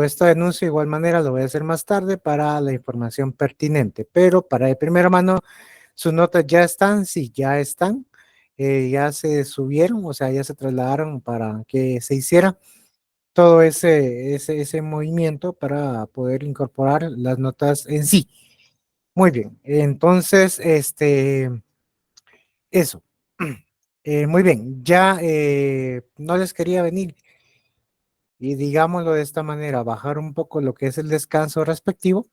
Este anuncio de igual manera lo voy a hacer más tarde para la información pertinente, pero para de primera mano, sus notas ya están, sí, ya están, ya se subieron, o sea, ya se trasladaron para que se hiciera todo ese movimiento para poder incorporar las notas en sí. Muy bien, entonces, eso. Muy bien, ya no les quería venir y digámoslo de esta manera, bajar un poco lo que es el descanso respectivo,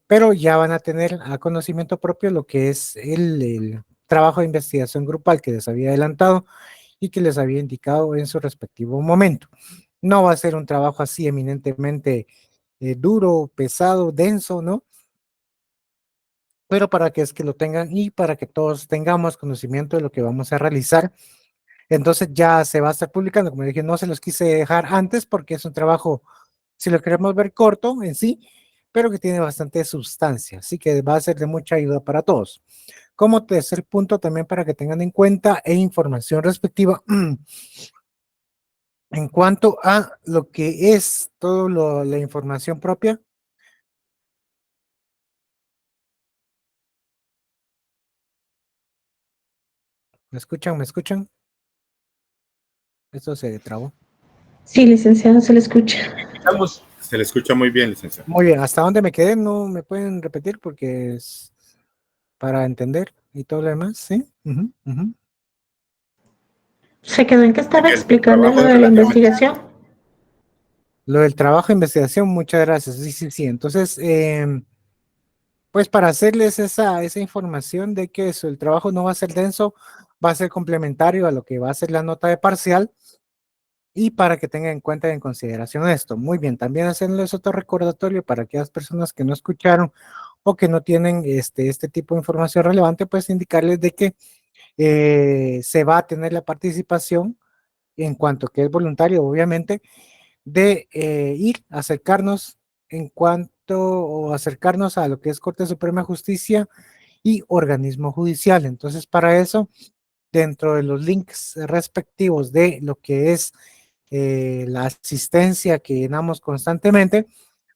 pero ya van a tener a conocimiento propio lo que es el trabajo de investigación grupal que les había adelantado y que les había indicado en su respectivo momento. No va a ser un trabajo así eminentemente duro, pesado, denso, ¿no? Pero para que es que lo tengan y para que todos tengamos conocimiento de lo que vamos a realizar. Entonces ya se va a estar publicando, como dije, no se los quise dejar antes porque es un trabajo, si lo queremos ver corto en sí, pero que tiene bastante sustancia, así que va a ser de mucha ayuda para todos. Como tercer punto, también para que tengan en cuenta e información respectiva en cuanto a lo que es toda la información propia. ¿Me escuchan? ¿Me escuchan? Esto se trabó. Sí, licenciado, se le escucha. Se le escucha muy bien, licenciado. Muy bien, ¿hasta dónde me quedé? No me pueden repetir porque es para entender y todo lo demás, ¿sí? Se quedó en que estaba El explicando trabajo lo es de la relativamente. investigación. Lo del trabajo de investigación, muchas gracias. Sí, sí, sí. Entonces, pues para hacerles esa información de que eso, el trabajo no va a ser denso, va a ser complementario a lo que va a ser la nota de parcial y para que tengan en cuenta y en consideración esto. Muy bien, también hacerles otro recordatorio para aquellas personas que no escucharon o que no tienen este tipo de información relevante, pues indicarles de que se va a tener la participación en cuanto que es voluntario, obviamente, de ir, acercarnos en cuanto o acercarnos a lo que es Corte Suprema de Justicia y organismo judicial. Entonces, para eso, dentro de los links respectivos de lo que es la asistencia que llenamos constantemente,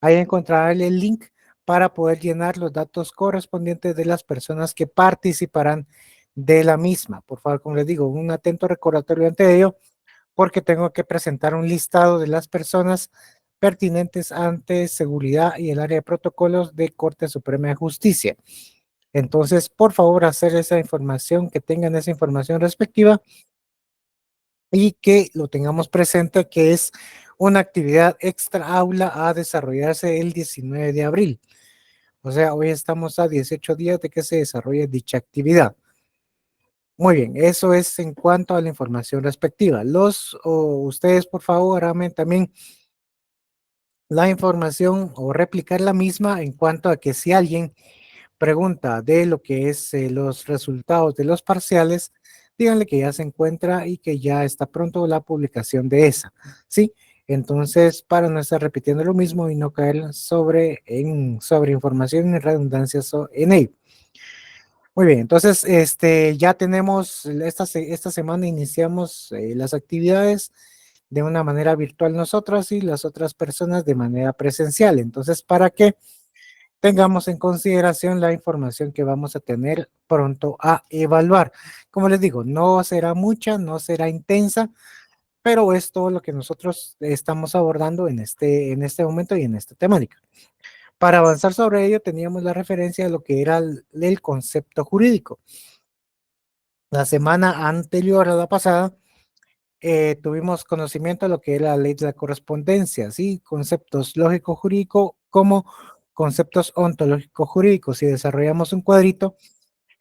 ahí encontrarán el link para poder llenar los datos correspondientes de las personas que participarán de la misma. Por favor, como les digo, un atento recordatorio ante ello, porque tengo que presentar un listado de las personas pertinentes ante seguridad y el área de protocolos de Corte Suprema de Justicia. Entonces, por favor, hacer esa información, que tengan esa información respectiva y que lo tengamos presente, que es una actividad extra aula a desarrollarse el 19 de abril. O sea, hoy estamos a 18 días de que se desarrolle dicha actividad. Muy bien, eso es en cuanto a la información respectiva. Ustedes, por favor, háganme también la información o replicar la misma en cuanto a que si alguien pregunta de lo que es los resultados de los parciales, díganle que ya se encuentra y que ya está pronto la publicación de esa, ¿sí? Entonces, para no estar repitiendo lo mismo y no caer sobre información y redundancias en ello. Muy bien, entonces ya tenemos, esta semana iniciamos las actividades de una manera virtual nosotros y las otras personas de manera presencial. Entonces, para que tengamos en consideración la información que vamos a tener pronto a evaluar. Como les digo, no será mucha, no será intensa, pero es todo lo que nosotros estamos abordando en este momento y en esta temática. Para avanzar sobre ello, teníamos la referencia de lo que era el concepto jurídico. La semana anterior a la pasada, tuvimos conocimiento de lo que era la ley de la correspondencia, ¿sí? Conceptos lógico-jurídico como conceptos ontológico-jurídicos, y desarrollamos un cuadrito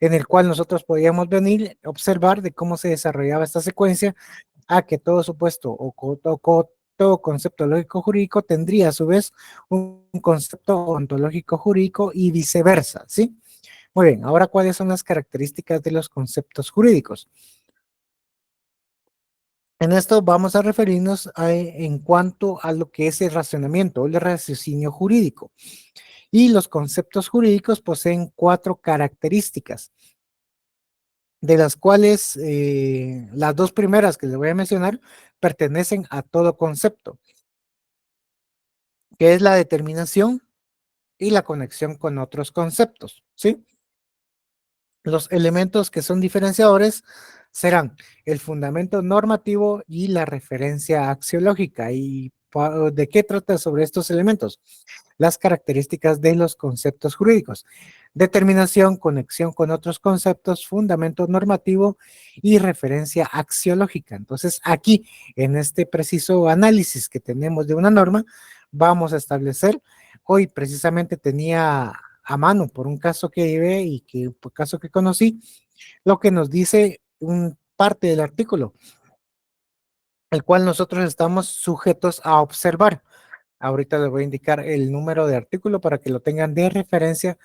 en el cual nosotros podíamos venir, observar de cómo se desarrollaba esta secuencia, a que todo supuesto todo concepto lógico-jurídico tendría a su vez un concepto ontológico-jurídico y viceversa, ¿sí? Muy bien, ahora, ¿cuáles son las características de los conceptos jurídicos? En esto vamos a referirnos en cuanto a lo que es el razonamiento o el raciocinio jurídico. Y los conceptos jurídicos poseen 4 características, de las cuales las 2 primeras que les voy a mencionar pertenecen a todo concepto. que es la determinación y la conexión con otros conceptos, ¿sí? Los elementos que son diferenciadores serán el fundamento normativo y la referencia axiológica. ¿Y de qué trata sobre estos elementos? Las características de los conceptos jurídicos. Determinación, conexión con otros conceptos, fundamento normativo y referencia axiológica. Entonces, aquí, en este preciso análisis que tenemos de una norma, vamos a establecer, hoy precisamente tenía a mano por un caso que llevé y que por caso que conocí, lo que nos dice un parte del artículo, el cual nosotros estamos sujetos a observar. Ahorita les voy a indicar el número de artículo para que lo tengan de referencia,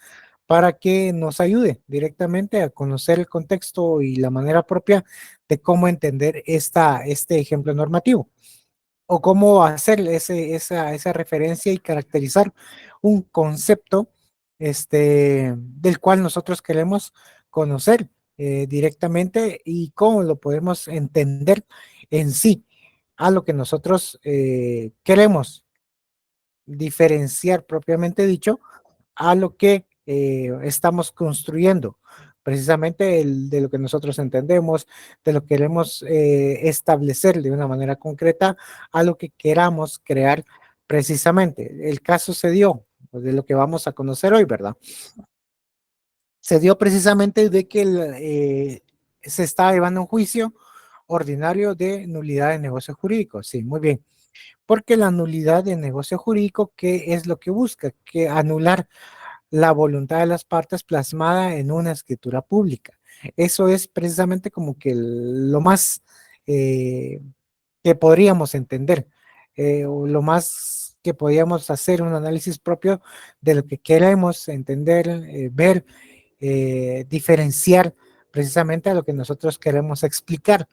para que nos ayude directamente a conocer el contexto y la manera propia de cómo entender este ejemplo normativo, o cómo hacer esa referencia y caracterizar un concepto del cual nosotros queremos conocer directamente, y cómo lo podemos entender en sí a lo que nosotros queremos diferenciar propiamente dicho a lo que estamos construyendo, precisamente de lo que nosotros entendemos, de lo que queremos establecer de una manera concreta a lo que queramos crear precisamente. El caso se dio, pues, de lo que vamos a conocer hoy, ¿verdad? Se dio precisamente de que se estaba llevando un juicio ordinario de nulidad de negocio jurídico. Sí, muy bien. Porque la nulidad de negocio jurídico, ¿qué es lo que busca? Que anular la voluntad de las partes plasmada en una escritura pública. Eso es precisamente como que lo más que podríamos entender, o lo más que podríamos hacer un análisis propio de lo que queremos entender, ver, diferenciar precisamente a lo que nosotros queremos explicar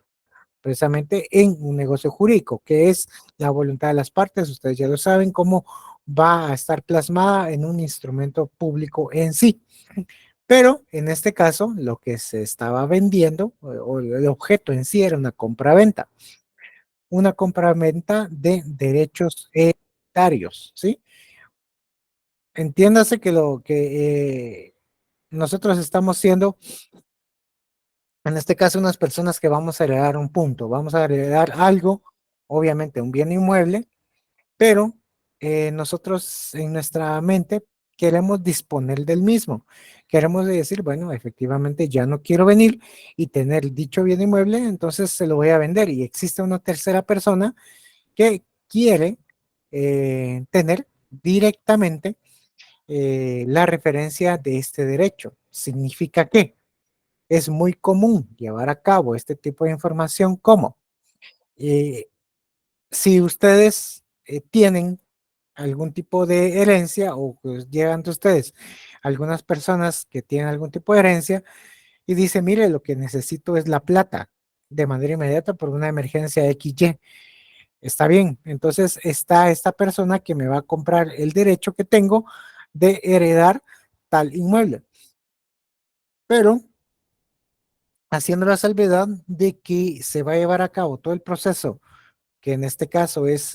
precisamente en un negocio jurídico, que es la voluntad de las partes. Ustedes ya lo saben, cómo va a estar plasmada en un instrumento público en sí. Pero en este caso, lo que se estaba vendiendo, o el objeto en sí, era una compra-venta de derechos hereditarios, ¿sí? Entiéndase que lo que nosotros estamos siendo, en este caso, unas personas que vamos a heredar un punto, vamos a heredar algo, obviamente un bien inmueble, pero nosotros en nuestra mente queremos disponer del mismo. Queremos decir, bueno, efectivamente ya no quiero venir y tener dicho bien inmueble, entonces se lo voy a vender. Y existe una tercera persona que quiere tener directamente la referencia de este derecho. Significa que es muy común llevar a cabo este tipo de información como eh, si ustedes tienen algún tipo de herencia, o pues llegan de ustedes algunas personas que tienen algún tipo de herencia y dice, mire, lo que necesito es la plata de manera inmediata por una emergencia XY. Está bien, entonces está esta persona que me va a comprar el derecho que tengo de heredar tal inmueble, pero haciendo la salvedad de que se va a llevar a cabo todo el proceso, que en este caso es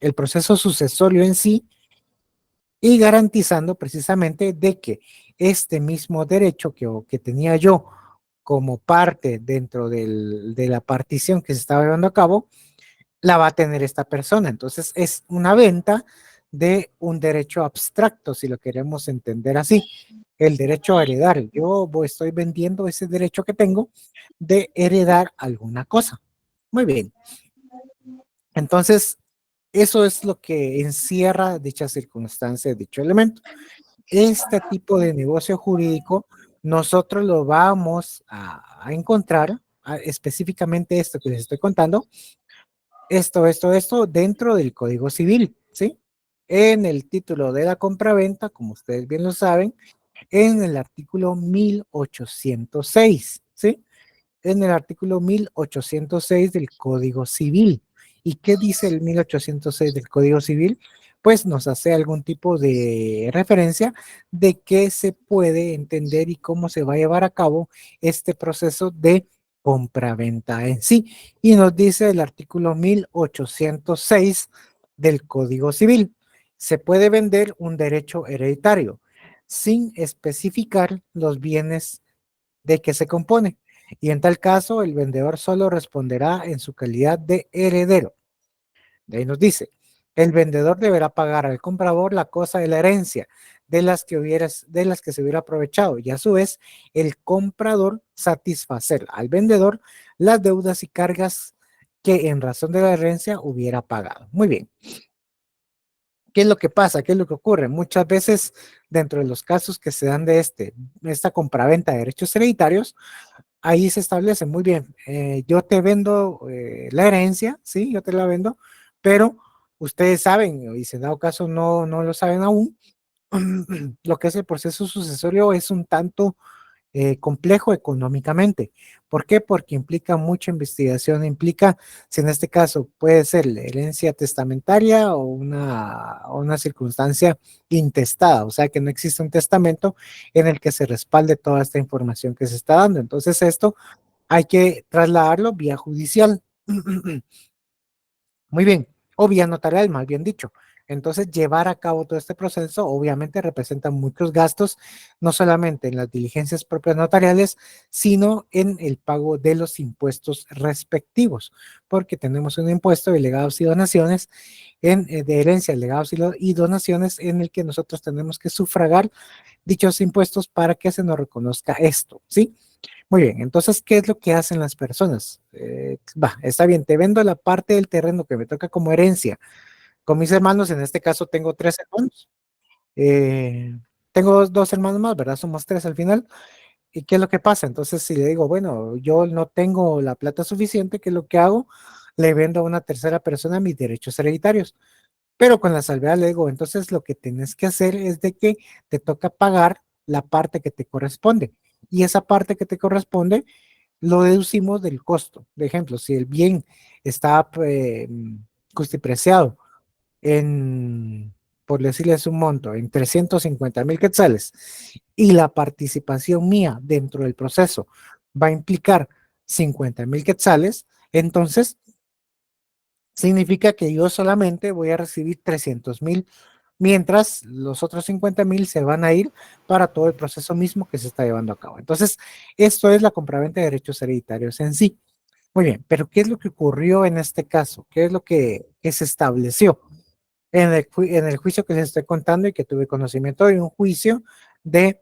el proceso sucesorio en sí, y garantizando precisamente de que este mismo derecho que tenía yo como parte dentro de la partición que se estaba llevando a cabo, la va a tener esta persona. Entonces es una venta de un derecho abstracto, si lo queremos entender así, el derecho a heredar. Yo estoy vendiendo ese derecho que tengo de heredar alguna cosa. Muy bien. Entonces, eso es lo que encierra dicha circunstancia, dicho elemento. Este tipo de negocio jurídico, nosotros lo vamos a encontrar, específicamente esto que les estoy contando, esto, dentro del Código Civil, ¿sí? En el título de la compraventa, como ustedes bien lo saben, en el artículo 1806, ¿sí? En el artículo 1806 del Código Civil. ¿Y qué dice el 1806 del Código Civil? Pues nos hace algún tipo de referencia de qué se puede entender y cómo se va a llevar a cabo este proceso de compraventa en sí. Y nos dice el artículo 1806 del Código Civil. Se puede vender un derecho hereditario sin especificar los bienes de que se compone. Y en tal caso, el vendedor solo responderá en su calidad de heredero. De ahí nos dice, el vendedor deberá pagar al comprador la cosa de la herencia de las que se hubiera aprovechado y a su vez el comprador satisfacer al vendedor las deudas y cargas que en razón de la herencia hubiera pagado. Muy bien. ¿Qué es lo que pasa? ¿Qué es lo que ocurre? Muchas veces dentro de los casos que se dan de esta compraventa de derechos hereditarios, ahí se establece muy bien, yo te vendo la herencia, sí, yo te la vendo, pero ustedes saben, y si en dado caso no lo saben aún, lo que es el proceso sucesorio es un tanto complejo económicamente. ¿Por qué? Porque implica mucha investigación, implica, si en este caso puede ser la herencia testamentaria o una circunstancia intestada, o sea que no existe un testamento en el que se respalde toda esta información que se está dando. Entonces esto hay que trasladarlo vía judicial. Muy bien, o vía notarial, más bien dicho. Entonces, llevar a cabo todo este proceso obviamente representa muchos gastos, no solamente en las diligencias propias notariales, sino en el pago de los impuestos respectivos, porque tenemos un impuesto de legados y donaciones, de herencia, legados y donaciones, en el que nosotros tenemos que sufragar dichos impuestos para que se nos reconozca esto, ¿sí? Muy bien, entonces, ¿qué es lo que hacen las personas? Está bien, te vendo la parte del terreno que me toca como herencia. Con mis hermanos, en este caso tengo 3 hermanos. Tengo dos hermanos más, ¿verdad? Somos 3 al final. ¿Y qué es lo que pasa? Entonces, si le digo, bueno, yo no tengo la plata suficiente, ¿qué es lo que hago? Le vendo a una tercera persona mis derechos hereditarios. Pero con la salvedad le digo, entonces lo que tienes que hacer es de que te toca pagar la parte que te corresponde. Y esa parte que te corresponde lo deducimos del costo. De ejemplo, si el bien está justipreciado en, por decirles un monto, en 350,000 quetzales y la participación mía dentro del proceso va a implicar 50,000 quetzales, entonces significa que yo solamente voy a recibir 300,000, mientras los otros 50,000 se van a ir para todo el proceso mismo que se está llevando a cabo. Entonces, esto es la compraventa de derechos hereditarios en sí. Muy bien, pero ¿qué es lo que ocurrió en este caso? ¿Qué es lo que se estableció en el juicio que les estoy contando y que tuve conocimiento de un juicio de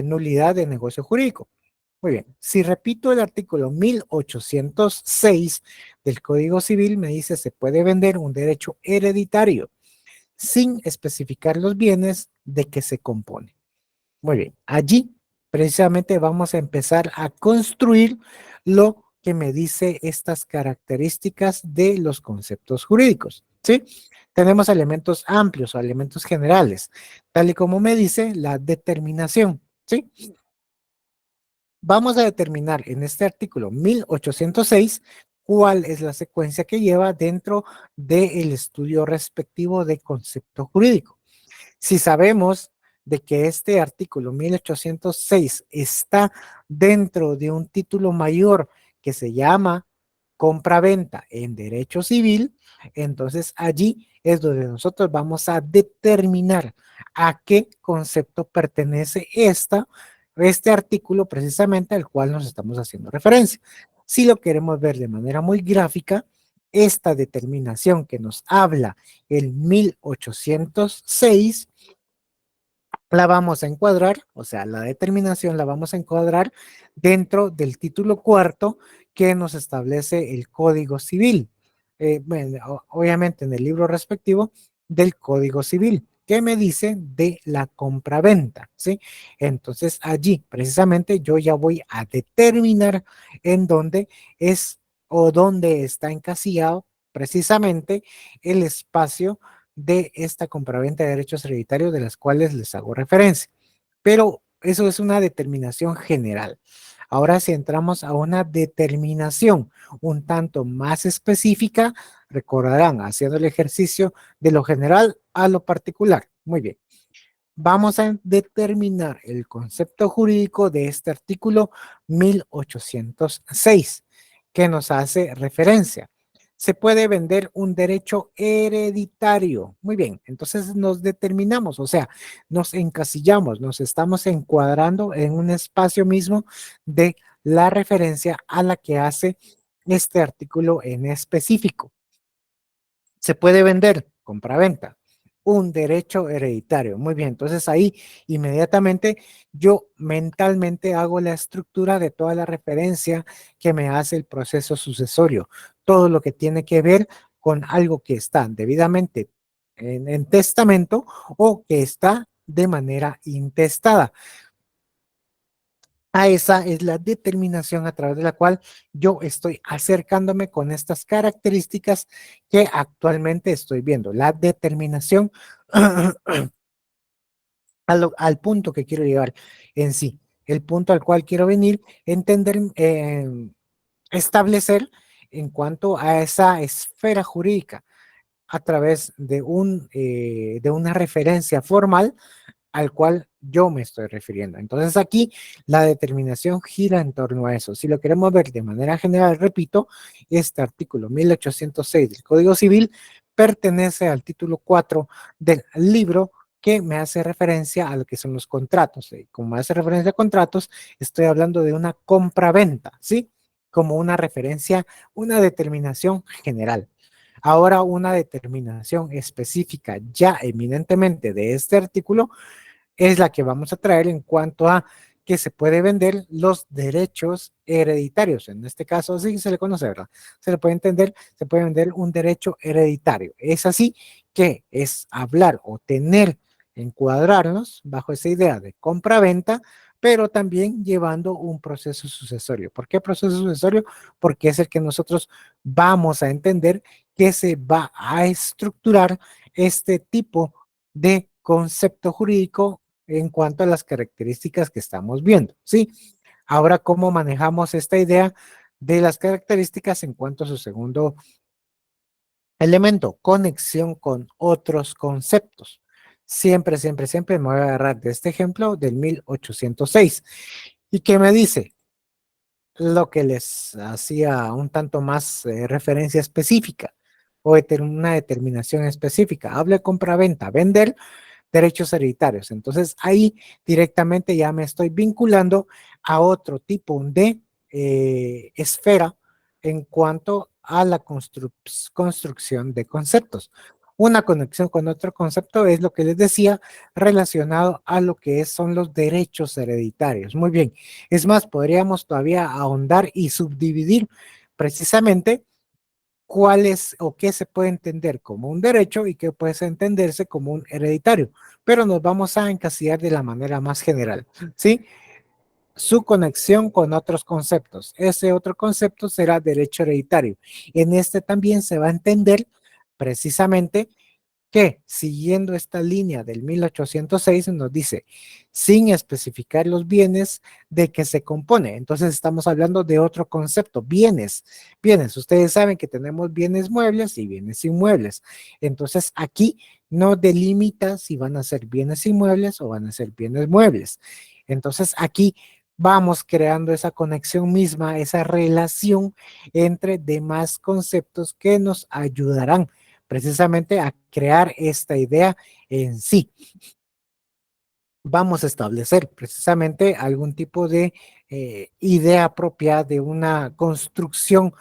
nulidad de negocio jurídico? Muy bien, si repito el artículo 1806 del Código Civil, me dice se puede vender un derecho hereditario sin especificar los bienes de que se compone. Muy bien, allí precisamente vamos a empezar a construir lo que me dice estas características de los conceptos jurídicos, ¿sí? Tenemos elementos amplios o elementos generales, tal y como me dice la determinación, ¿sí? Vamos a determinar en este artículo 1806 cuál es la secuencia que lleva dentro del estudio respectivo de concepto jurídico. Si sabemos de que este artículo 1806 está dentro de un título mayor que se llama compraventa en derecho civil, entonces allí es donde nosotros vamos a determinar a qué concepto pertenece este artículo precisamente al cual nos estamos haciendo referencia. Si lo queremos ver de manera muy gráfica, esta determinación que nos habla el 1806 la vamos a encuadrar, o sea, la determinación la vamos a encuadrar dentro del título cuarto que nos establece el Código Civil. Bueno, obviamente en el libro respectivo del Código Civil, que me dice de la compraventa, ¿sí? Entonces allí precisamente yo ya voy a determinar en dónde es o dónde está encasillado precisamente el espacio de esta compraventa de derechos hereditarios de las cuales les hago referencia. Pero eso es una determinación general. Ahora si entramos a una determinación un tanto más específica, recordarán, haciendo el ejercicio de lo general a lo particular. Muy bien. vamos a determinar el concepto jurídico de este artículo 1806, que nos hace referencia. Se puede vender un derecho hereditario. Muy bien, entonces nos determinamos, o sea, nos encasillamos, nos estamos encuadrando en un espacio mismo de la referencia a la que hace este artículo en específico. Se puede vender, compraventa, un derecho hereditario. Muy bien, entonces ahí inmediatamente yo mentalmente hago la estructura de toda la referencia que me hace el proceso sucesorio. Todo lo que tiene que ver con algo que está debidamente en testamento o que está de manera intestada. A esa es la determinación a través de la cual yo estoy acercándome con estas características que actualmente estoy viendo. La determinación al punto que quiero llegar en sí, el punto al cual quiero venir, entender, establecer en cuanto a esa esfera jurídica a través de una referencia formal al cual yo me estoy refiriendo. Entonces aquí la determinación gira en torno a eso. Si lo queremos ver de manera general, repito, este artículo 1806 del Código Civil pertenece al título 4 del libro que me hace referencia a lo que son los contratos. Como me hace referencia a contratos, estoy hablando de una compra-venta, ¿sí? Como una referencia, una determinación general. Ahora una determinación específica ya eminentemente de este artículo es la que vamos a traer en cuanto a que se puede vender los derechos hereditarios. En este caso, sí se le conoce, ¿verdad? Se le puede entender, se puede vender un derecho hereditario. Es así que es hablar o tener, encuadrarnos bajo esa idea de compra-venta, pero también llevando un proceso sucesorio. ¿Por qué proceso sucesorio? Porque es el que nosotros vamos a entender que se va a estructurar este tipo de concepto jurídico en cuanto a las características que estamos viendo, ¿sí? Ahora, ¿cómo manejamos esta idea de las características en cuanto a su segundo elemento? Conexión con otros conceptos. Siempre, siempre, siempre me voy a agarrar de este ejemplo del 1806. ¿Y qué me dice? Lo que les hacía un tanto más referencia específica o una determinación específica. Hable compra-venta, vender derechos hereditarios. Entonces ahí directamente ya me estoy vinculando a otro tipo de esfera en cuanto a la construcción de conceptos. Una conexión con otro concepto es lo que les decía relacionado a lo que son los derechos hereditarios. Muy bien. Es más, podríamos todavía ahondar y subdividir precisamente cuál es o qué se puede entender como un derecho y qué puede entenderse como un hereditario, pero nos vamos a encasillar de la manera más general, ¿sí? Su conexión con otros conceptos. Ese otro concepto será derecho hereditario. En este también se va a entender precisamente que siguiendo esta línea del 1806 nos dice, sin especificar los bienes de que se compone. Entonces estamos hablando de otro concepto, bienes. Bienes, ustedes saben que tenemos bienes muebles y bienes inmuebles. Entonces aquí no delimita si van a ser bienes inmuebles o van a ser bienes muebles. Entonces aquí vamos creando esa conexión misma, esa relación entre demás conceptos que nos ayudarán precisamente a crear esta idea en sí. Vamos a establecer precisamente algún tipo de idea propia de una construcción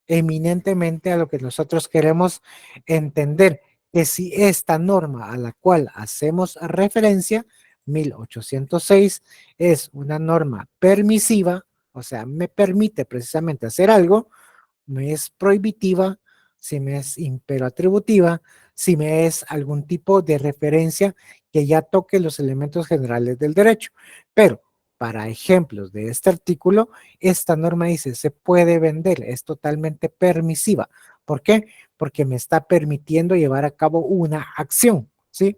eminentemente a lo que nosotros queremos entender, que si esta norma a la cual hacemos referencia, 1806, es una norma permisiva, o sea, me permite precisamente hacer algo, me es prohibitiva, si me es imperatributiva, si me es algún tipo de referencia que ya toque los elementos generales del derecho. Pero para ejemplos de este artículo, esta norma dice, se puede vender, es totalmente permisiva. ¿Por qué? Porque me está permitiendo llevar a cabo una acción, ¿sí?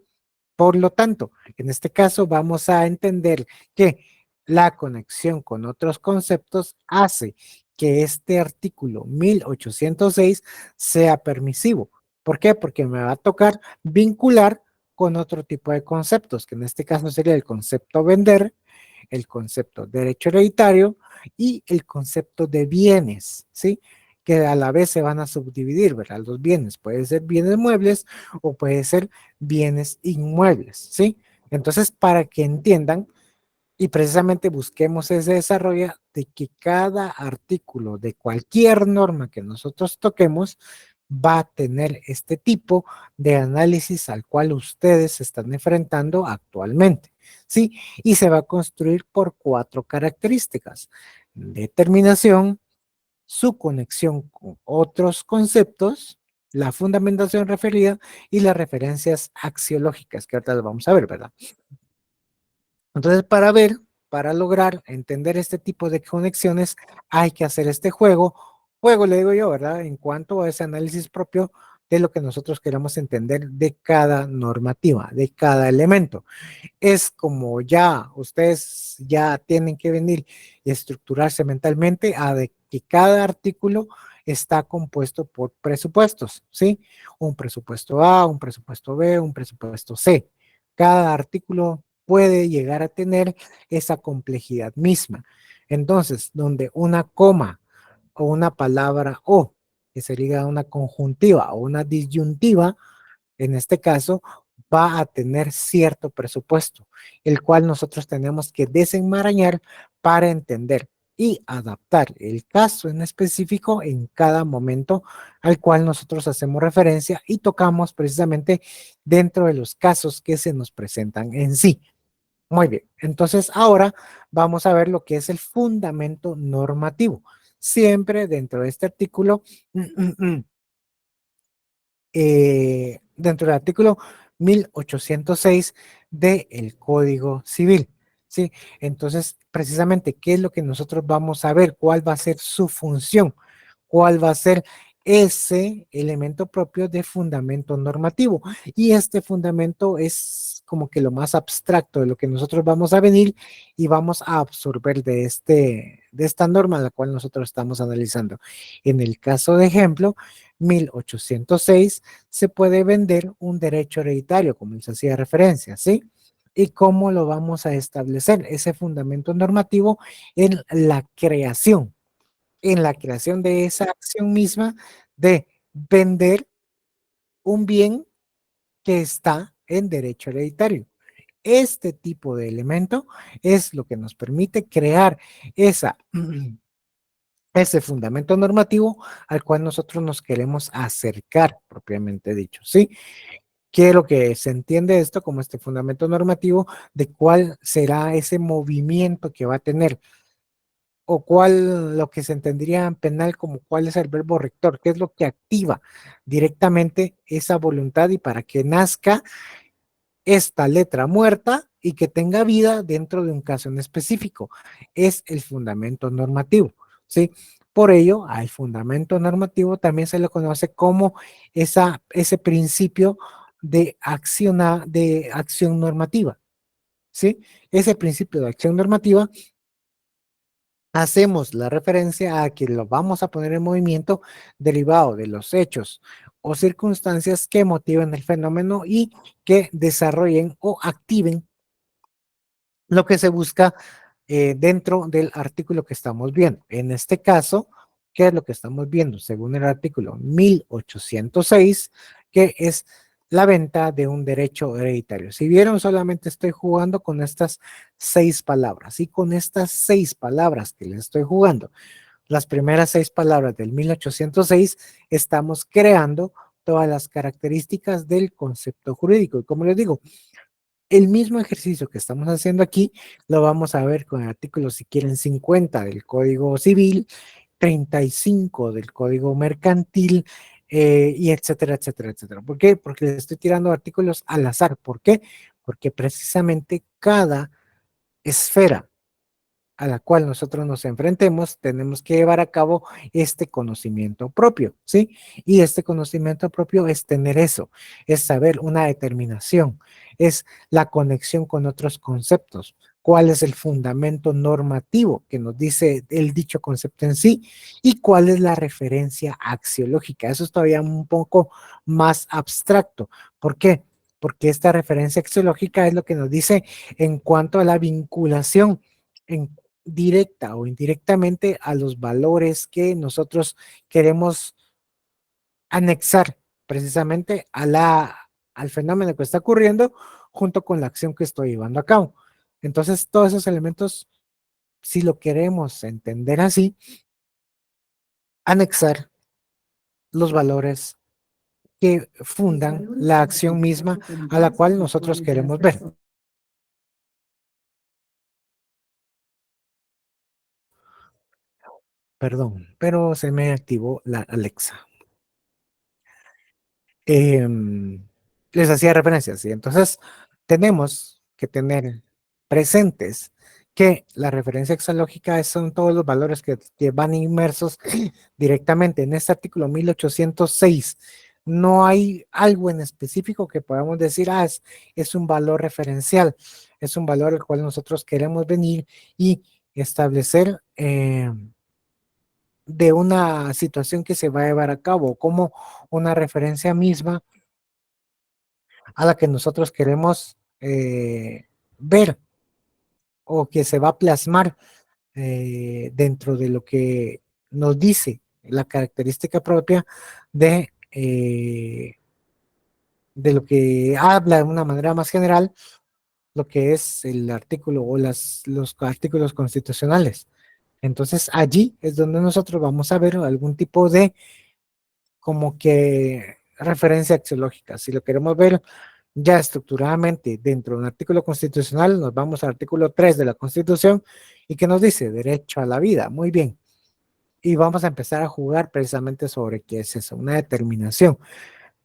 Por lo tanto, en este caso vamos a entender que la conexión con otros conceptos hace que este artículo 1806 sea permisivo. ¿Por qué? Porque me va a tocar vincular con otro tipo de conceptos, que en este caso sería el concepto vender, el concepto derecho hereditario y el concepto de bienes, ¿sí? Que a la vez se van a subdividir, ¿verdad? Los bienes, puede ser bienes muebles o puede ser bienes inmuebles, ¿sí? Entonces, para que entiendan y precisamente busquemos ese desarrollo de que cada artículo de cualquier norma que nosotros toquemos va a tener este tipo de análisis al cual ustedes se están enfrentando actualmente, ¿sí? Y se va a construir por 4 características: determinación, su conexión con otros conceptos, la fundamentación referida y las referencias axiológicas, que ahorita lo vamos a ver, ¿verdad? Entonces, para lograr entender este tipo de conexiones, hay que hacer este juego le digo yo, ¿verdad? En cuanto a ese análisis propio de lo que nosotros queramos entender de cada normativa, de cada elemento. Es como ya ustedes ya tienen que venir y estructurarse mentalmente a de que cada artículo está compuesto por presupuestos, ¿sí? Un presupuesto A, un presupuesto B, un presupuesto C. Cada artículo puede llegar a tener esa complejidad misma. Entonces, donde una coma o una palabra o, que sería una conjuntiva o una disyuntiva, en este caso, va a tener cierto presupuesto, el cual nosotros tenemos que desenmarañar para entender y adaptar el caso en específico en cada momento al cual nosotros hacemos referencia y tocamos precisamente dentro de los casos que se nos presentan en sí. Muy bien, entonces ahora vamos a ver lo que es el fundamento normativo. Siempre dentro de este artículo dentro del artículo 1806 del Código Civil. ¿Sí? Entonces, precisamente, ¿qué es lo que nosotros vamos a ver? ¿Cuál va a ser su función? ¿Cuál va a ser ese elemento propio de fundamento normativo? Y este fundamento es como que lo más abstracto de lo que nosotros vamos a venir y vamos a absorber de esta norma la cual nosotros estamos analizando. En el caso de ejemplo, 1806 se puede vender un derecho hereditario, como les hacía referencia, ¿sí? ¿Y cómo lo vamos a establecer? Ese fundamento normativo en la creación de esa acción misma de vender un bien que está en derecho hereditario. Este tipo de elemento es lo que nos permite crear esa, ese fundamento normativo al cual nosotros nos queremos acercar, propiamente dicho, ¿sí? Quiero que se entiende esto como este fundamento normativo de cuál será ese movimiento que va a tener o cuál lo que se entendería en penal como cuál es el verbo rector, qué es lo que activa directamente esa voluntad y para que nazca esta letra muerta y que tenga vida dentro de un caso en específico. Es el fundamento normativo, ¿sí? Por ello, al fundamento normativo también se le conoce como ese principio de acción normativa, ¿sí? Ese principio de acción normativa hacemos la referencia a que lo vamos a poner en movimiento derivado de los hechos o circunstancias que motiven el fenómeno y que desarrollen o activen lo que se busca dentro del artículo que estamos viendo. En este caso, ¿qué es lo que estamos viendo? Según el artículo 1806, que es la venta de un derecho hereditario. Si vieron, solamente estoy jugando con estas 6 palabras y con estas 6 palabras que les estoy jugando, las primeras 6 palabras del 1806, estamos creando todas las características del concepto jurídico. Y como les digo, el mismo ejercicio que estamos haciendo aquí lo vamos a ver con el artículo, si quieren, 50 del Código Civil, 35 del Código Mercantil, y etcétera, etcétera, etcétera. ¿Por qué? Porque les estoy tirando artículos al azar. ¿Por qué? Porque precisamente cada esfera a la cual nosotros nos enfrentemos, tenemos que llevar a cabo este conocimiento propio, ¿sí? Y este conocimiento propio es tener eso, es saber una determinación, es la conexión con otros conceptos, cuál es el fundamento normativo que nos dice el dicho concepto en sí y cuál es la referencia axiológica. Eso es todavía un poco más abstracto. ¿Por qué? porque esta referencia axiológica es lo que nos dice en cuanto a la vinculación directa o indirectamente a los valores que nosotros queremos anexar precisamente al fenómeno que está ocurriendo junto con la acción que estoy llevando a cabo. Entonces, todos esos elementos, si lo queremos entender así, anexar los valores que fundan la acción misma a la cual nosotros queremos ver. Perdón, pero se me activó la Alexa. Les hacía referencias, y entonces tenemos que tener presentes que la referencia exológica son todos los valores que van inmersos directamente en este artículo 1806. No hay algo en específico que podamos decir, es un valor referencial, es un valor al cual nosotros queremos venir y establecer de una situación que se va a llevar a cabo, como una referencia misma a la que nosotros queremos ver o que se va a plasmar dentro de lo que nos dice la característica propia de lo que habla de una manera más general lo que es el artículo o los artículos constitucionales. Entonces allí es donde nosotros vamos a ver algún tipo de como que referencia axiológica. Si lo queremos ver ya estructuradamente dentro de un artículo constitucional, nos vamos al artículo 3 de la Constitución y que nos dice derecho a la vida. Muy bien. Y vamos a empezar a jugar precisamente sobre qué es eso, una determinación.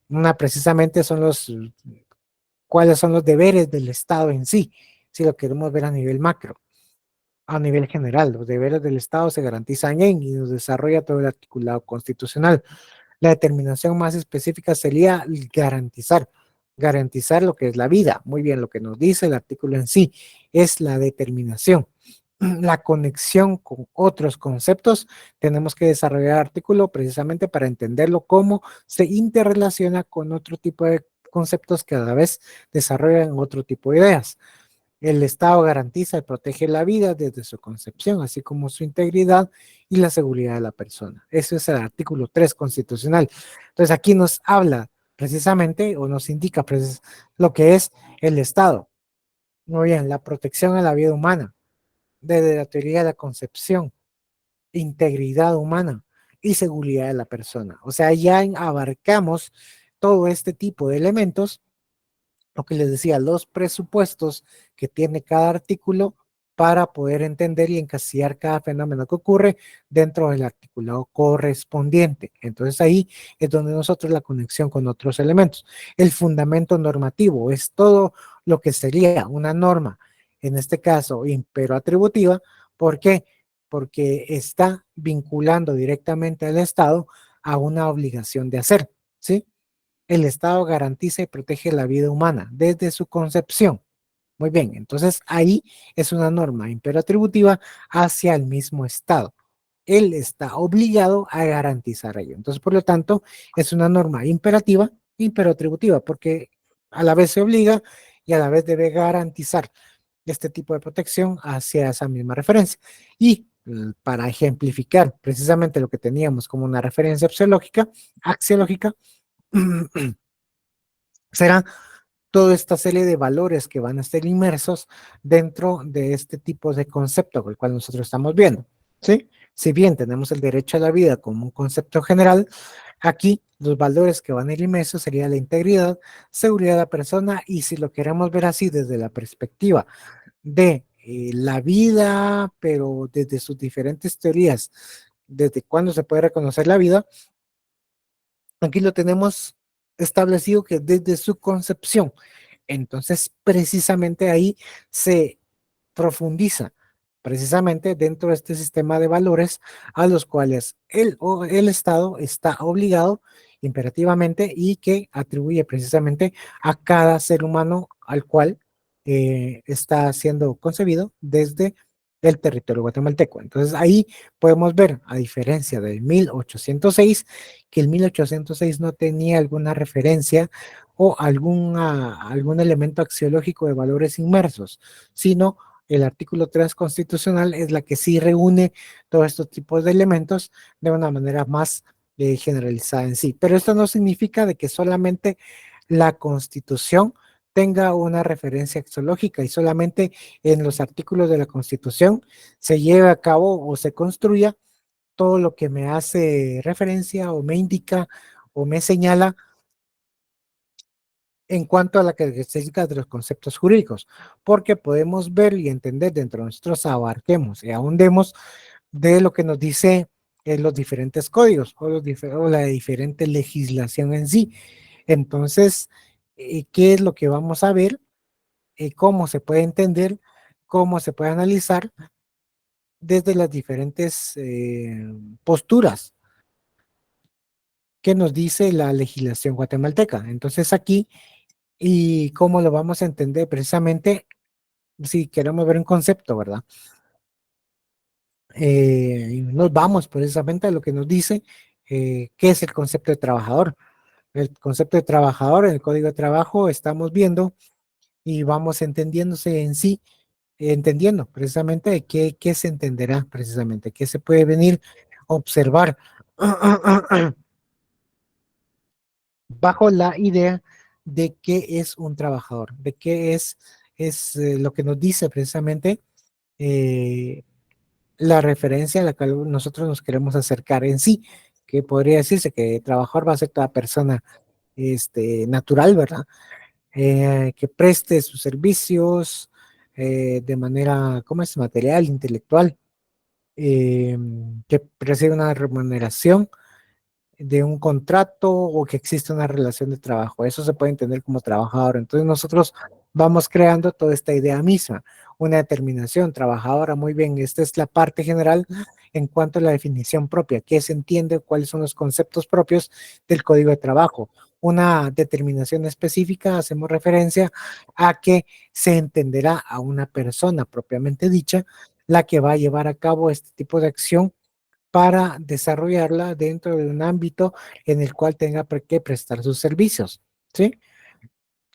Una precisamente son cuáles son los deberes del Estado en sí, si lo queremos ver a nivel macro. A nivel general, los deberes del Estado se garantizan y nos desarrolla todo el articulado constitucional. La determinación más específica sería garantizar lo que es la vida. Muy bien, lo que nos dice el artículo en sí es la determinación. La conexión con otros conceptos, tenemos que desarrollar el artículo precisamente para entenderlo cómo se interrelaciona con otro tipo de conceptos que a la vez desarrollan otro tipo de ideas. El Estado garantiza y protege la vida desde su concepción, así como su integridad y la seguridad de la persona. Eso es el artículo 3 constitucional. Entonces aquí nos habla precisamente o nos indica lo que es el Estado. Muy bien, la protección a la vida humana, desde la teoría de la concepción, integridad humana y seguridad de la persona. O sea, ya abarcamos todo este tipo de elementos, lo que les decía, los presupuestos que tiene cada artículo para poder entender y encasillar cada fenómeno que ocurre dentro del articulado correspondiente. Entonces ahí es donde nosotros la conexión con otros elementos. El fundamento normativo es todo lo que sería una norma, en este caso impero atributiva. ¿Por qué? Porque está vinculando directamente al Estado a una obligación de hacer, ¿sí? El Estado garantiza y protege la vida humana desde su concepción. Muy bien, entonces ahí es una norma imperatributiva hacia el mismo Estado. Él está obligado a garantizar ello. Entonces, por lo tanto, es una norma imperativa, imperatributiva, porque a la vez se obliga y a la vez debe garantizar este tipo de protección hacia esa misma referencia. Y para ejemplificar precisamente lo que teníamos como una referencia axiológica, será toda esta serie de valores que van a estar inmersos dentro de este tipo de concepto, el cual nosotros estamos viendo, ¿sí? Si bien tenemos el derecho a la vida como un concepto general, aquí los valores que van a ir inmersos sería la integridad, seguridad de la persona, y si lo queremos ver así desde la perspectiva de la vida, pero desde sus diferentes teorías, desde cuándo se puede reconocer la vida, aquí lo tenemos establecido que desde su concepción. Entonces, precisamente ahí se profundiza precisamente dentro de este sistema de valores a los cuales el Estado está obligado imperativamente y que atribuye precisamente a cada ser humano al cual está siendo concebido desde el territorio guatemalteco. Entonces ahí podemos ver, a diferencia del 1806, que el 1806 no tenía alguna referencia o algún elemento axiológico de valores inmersos, sino el artículo 3 constitucional es la que sí reúne todos estos tipos de elementos de una manera más generalizada en sí. Pero esto no significa de que solamente la Constitución tenga una referencia axiológica y solamente en los artículos de la Constitución se lleve a cabo o se construya todo lo que me hace referencia o me indica o me señala en cuanto a la característica de los conceptos jurídicos, porque podemos ver y entender dentro de nosotros abarquemos y ahondemos de lo que nos dice los diferentes códigos o la diferente legislación en sí. Entonces, ¿qué es lo que vamos a ver? ¿Cómo se puede entender? ¿Cómo se puede analizar desde las diferentes posturas que nos dice la legislación guatemalteca? Entonces aquí, ¿y cómo lo vamos a entender? Precisamente, si queremos ver un concepto, ¿verdad? Nos vamos precisamente a lo que nos dice qué es el concepto de trabajador. El concepto de trabajador en el Código de Trabajo estamos viendo y vamos entendiéndose en sí, entendiendo precisamente de qué se entenderá precisamente, qué se puede venir a observar bajo la idea de qué es un trabajador, de qué es lo que nos dice precisamente eh, la referencia a la cual nosotros nos queremos acercar en sí, que podría decirse que trabajador va a ser toda persona natural, ¿verdad? Que preste sus servicios de manera, ¿cómo es? Material, intelectual, eh, que recibe una remuneración de un contrato o que existe una relación de trabajo. Eso se puede entender como trabajador. Entonces nosotros vamos creando toda esta idea misma, una determinación trabajadora. Muy bien, esta es la parte general en cuanto a la definición propia, qué se entiende, cuáles son los conceptos propios del Código de Trabajo. Una determinación específica, hacemos referencia a que se entenderá a una persona propiamente dicha la que va a llevar a cabo este tipo de acción para desarrollarla dentro de un ámbito en el cual tenga que prestar sus servicios, ¿sí?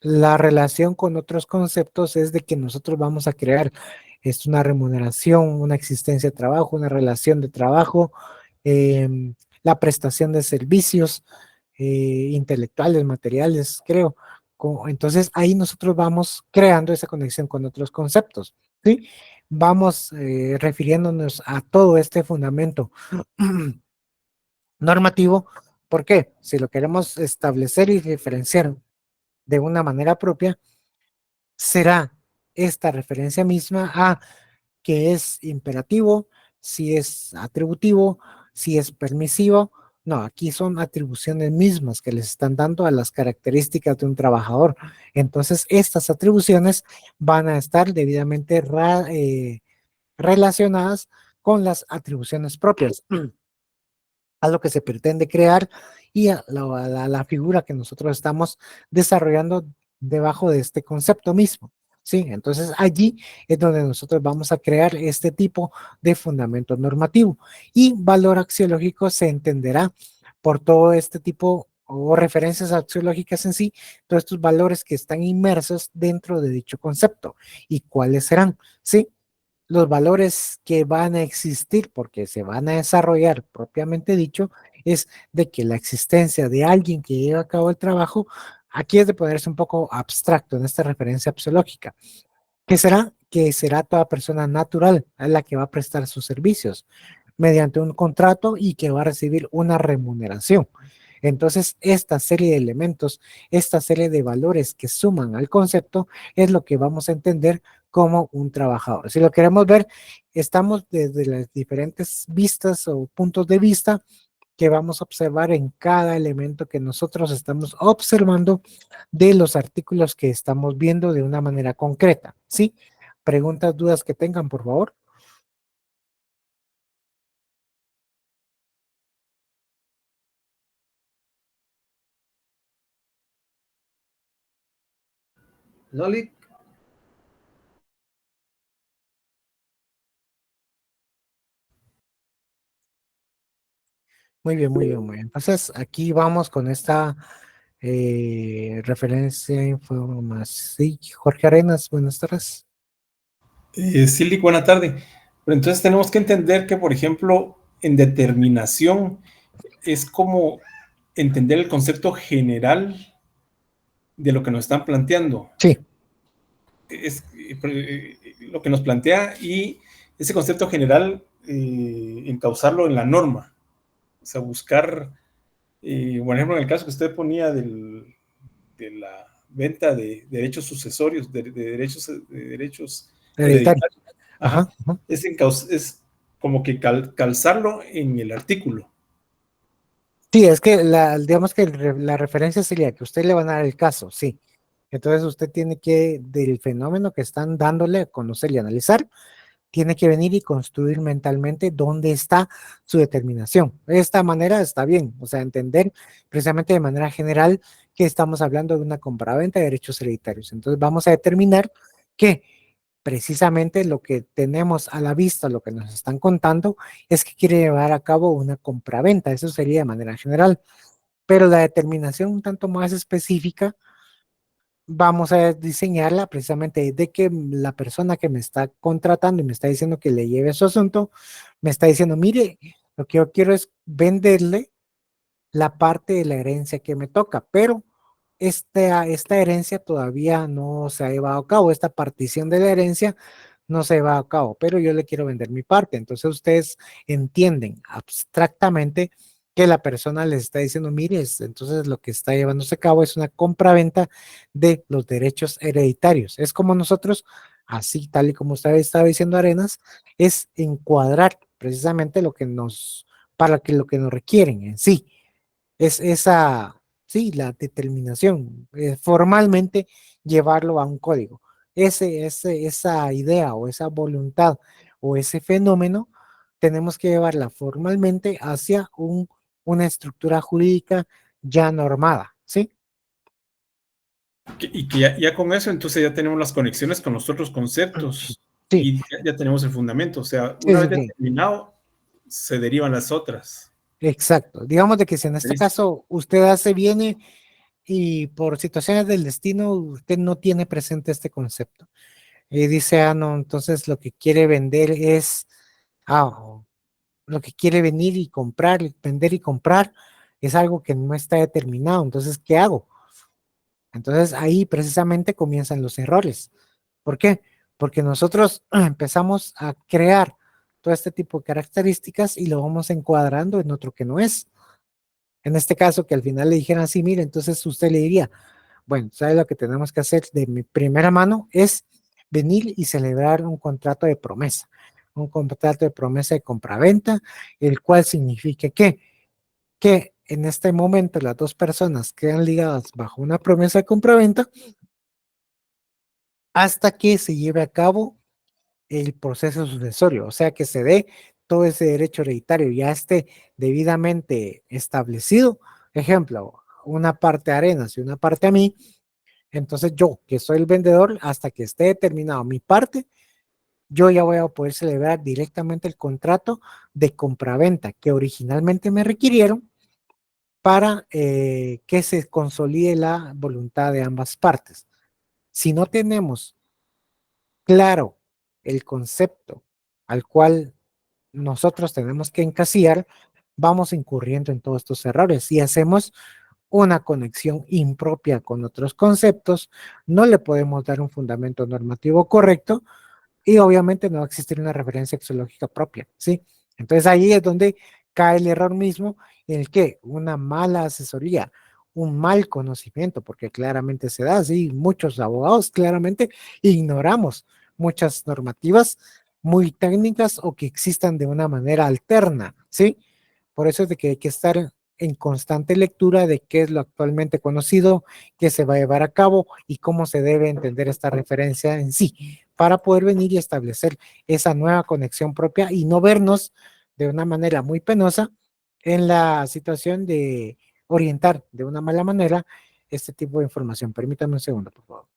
La relación con otros conceptos es de que nosotros vamos a crear una remuneración, una existencia de trabajo, una relación de trabajo, eh, la prestación de servicios intelectuales, materiales, creo. Entonces ahí nosotros vamos creando esa conexión con otros conceptos, ¿sí? Vamos refiriéndonos a todo este fundamento normativo. ¿Por qué? Si lo queremos establecer y diferenciar de una manera propia, será esta referencia misma a que es imperativo, si es atributivo, si es permisivo. No, aquí son atribuciones mismas que les están dando a las características de un trabajador. Entonces, estas atribuciones van a estar debidamente relacionadas con las atribuciones propias a lo que se pretende crear y a la figura que nosotros estamos desarrollando debajo de este concepto mismo. Sí, entonces allí es donde nosotros vamos a crear este tipo de fundamento normativo y valor axiológico se entenderá por todo este tipo o referencias axiológicas en sí, todos estos valores que están inmersos dentro de dicho concepto y cuáles serán, ¿sí? Los valores que van a existir porque se van a desarrollar propiamente dicho es de que la existencia de alguien que lleva a cabo el trabajo, aquí es de ponerse un poco abstracto en esta referencia axiológica, que será que será toda persona natural a la que va a prestar sus servicios mediante un contrato y que va a recibir una remuneración. Entonces, esta serie de elementos, esta serie de valores que suman al concepto es lo que vamos a entender como un trabajador. Si lo queremos ver, estamos desde las diferentes vistas o puntos de vista que vamos a observar en cada elemento que nosotros estamos observando de los artículos que estamos viendo de una manera concreta. ¿Sí? Preguntas, dudas que tengan, por favor. Loli, muy bien, muy bien, muy bien. Entonces, aquí vamos con esta referencia a información. Sí, Jorge Arenas, buenas tardes. Silly, buena tarde. Pero entonces tenemos que entender que, por ejemplo, en determinación es como entender el concepto general de lo que nos están planteando. Sí. Es lo que nos plantea y ese concepto general encauzarlo en la norma. O sea, buscar, por ejemplo, en el caso que usted ponía de la venta de derechos sucesorios, de derechos Hereditario. hereditarios. Ajá. Ajá. Es como que calzarlo en el artículo. Sí, es que digamos que la referencia sería que usted le van a dar el caso, sí. Entonces usted tiene que, del fenómeno que están dándole a conocer y analizar, tiene que venir y construir mentalmente dónde está su determinación. De esta manera está bien, o sea, entender precisamente de manera general que estamos hablando de una compraventa de derechos hereditarios. Entonces vamos a determinar que precisamente lo que tenemos a la vista, lo que nos están contando, es que quiere llevar a cabo una compraventa. Eso sería de manera general. Pero la determinación un tanto más específica, vamos a diseñarla precisamente de que la persona que me está contratando y me está diciendo que le lleve su asunto, me está diciendo, mire, lo que yo quiero es venderle la parte de la herencia que me toca, pero esta herencia todavía no se ha llevado a cabo, esta partición de la herencia no se va a cabo, pero yo le quiero vender mi parte. Entonces ustedes entienden abstractamente que la persona les está diciendo, mire, entonces lo que está llevándose a cabo es una compraventa de los derechos hereditarios. Es como nosotros, así tal y como usted estaba diciendo Arenas, es encuadrar precisamente lo que para que lo que nos requieren en sí. Es esa, sí, la determinación, formalmente llevarlo a un código. Esa idea o esa voluntad o ese fenómeno tenemos que llevarla formalmente hacia una estructura jurídica ya normada, ¿sí? Y que ya con eso, entonces ya tenemos las conexiones con los otros conceptos Sí, y ya tenemos el fundamento. O sea, sí, una sí, vez sí, determinado, se derivan las otras. exacto. Digamos de que si en este caso usted viene y por situaciones del destino usted no tiene presente este concepto. Y dice, no, entonces lo que quiere vender es, lo que quiere venir y comprar, vender y comprar es algo que no está determinado. Entonces, ¿qué hago? Entonces ahí precisamente comienzan los errores. ¿Por qué? Porque nosotros empezamos a crear todo este tipo de características y lo vamos encuadrando en otro que no es. En este caso, que al final le dijeran así, mire, entonces usted le diría, bueno, ¿sabe lo que tenemos que hacer de mi primera mano? Es venir y celebrar un contrato de promesa, un contrato de promesa de compraventa, el cual significa que en este momento las dos personas quedan ligadas bajo una promesa de compraventa hasta que se lleve a cabo el proceso sucesorio, o sea, que se dé todo ese derecho hereditario ya esté debidamente establecido. Ejemplo, una parte a Arenas y una parte a mí. Entonces yo, que soy el vendedor, hasta que esté determinado mi parte, yo ya voy a poder celebrar directamente el contrato de compraventa que originalmente me requirieron para que se consolide la voluntad de ambas partes. Si no tenemos claro el concepto al cual nosotros tenemos que encasillar, vamos incurriendo en todos estos errores y hacemos una conexión impropia con otros conceptos, no le podemos dar un fundamento normativo correcto y obviamente no va a existir una referencia axiológica propia, ¿sí? Entonces ahí es donde cae el error mismo en el que una mala asesoría, un mal conocimiento, porque claramente se da, sí, muchos abogados claramente ignoramos muchas normativas muy técnicas o que existan de una manera alterna, ¿sí? Por eso es de que hay que estar en constante lectura de qué es lo actualmente conocido, qué se va a llevar a cabo y cómo se debe entender esta referencia en sí, para poder venir y establecer esa nueva conexión propia y no vernos de una manera muy penosa en la situación de orientar de una mala manera este tipo de información. Permítame un segundo, por favor.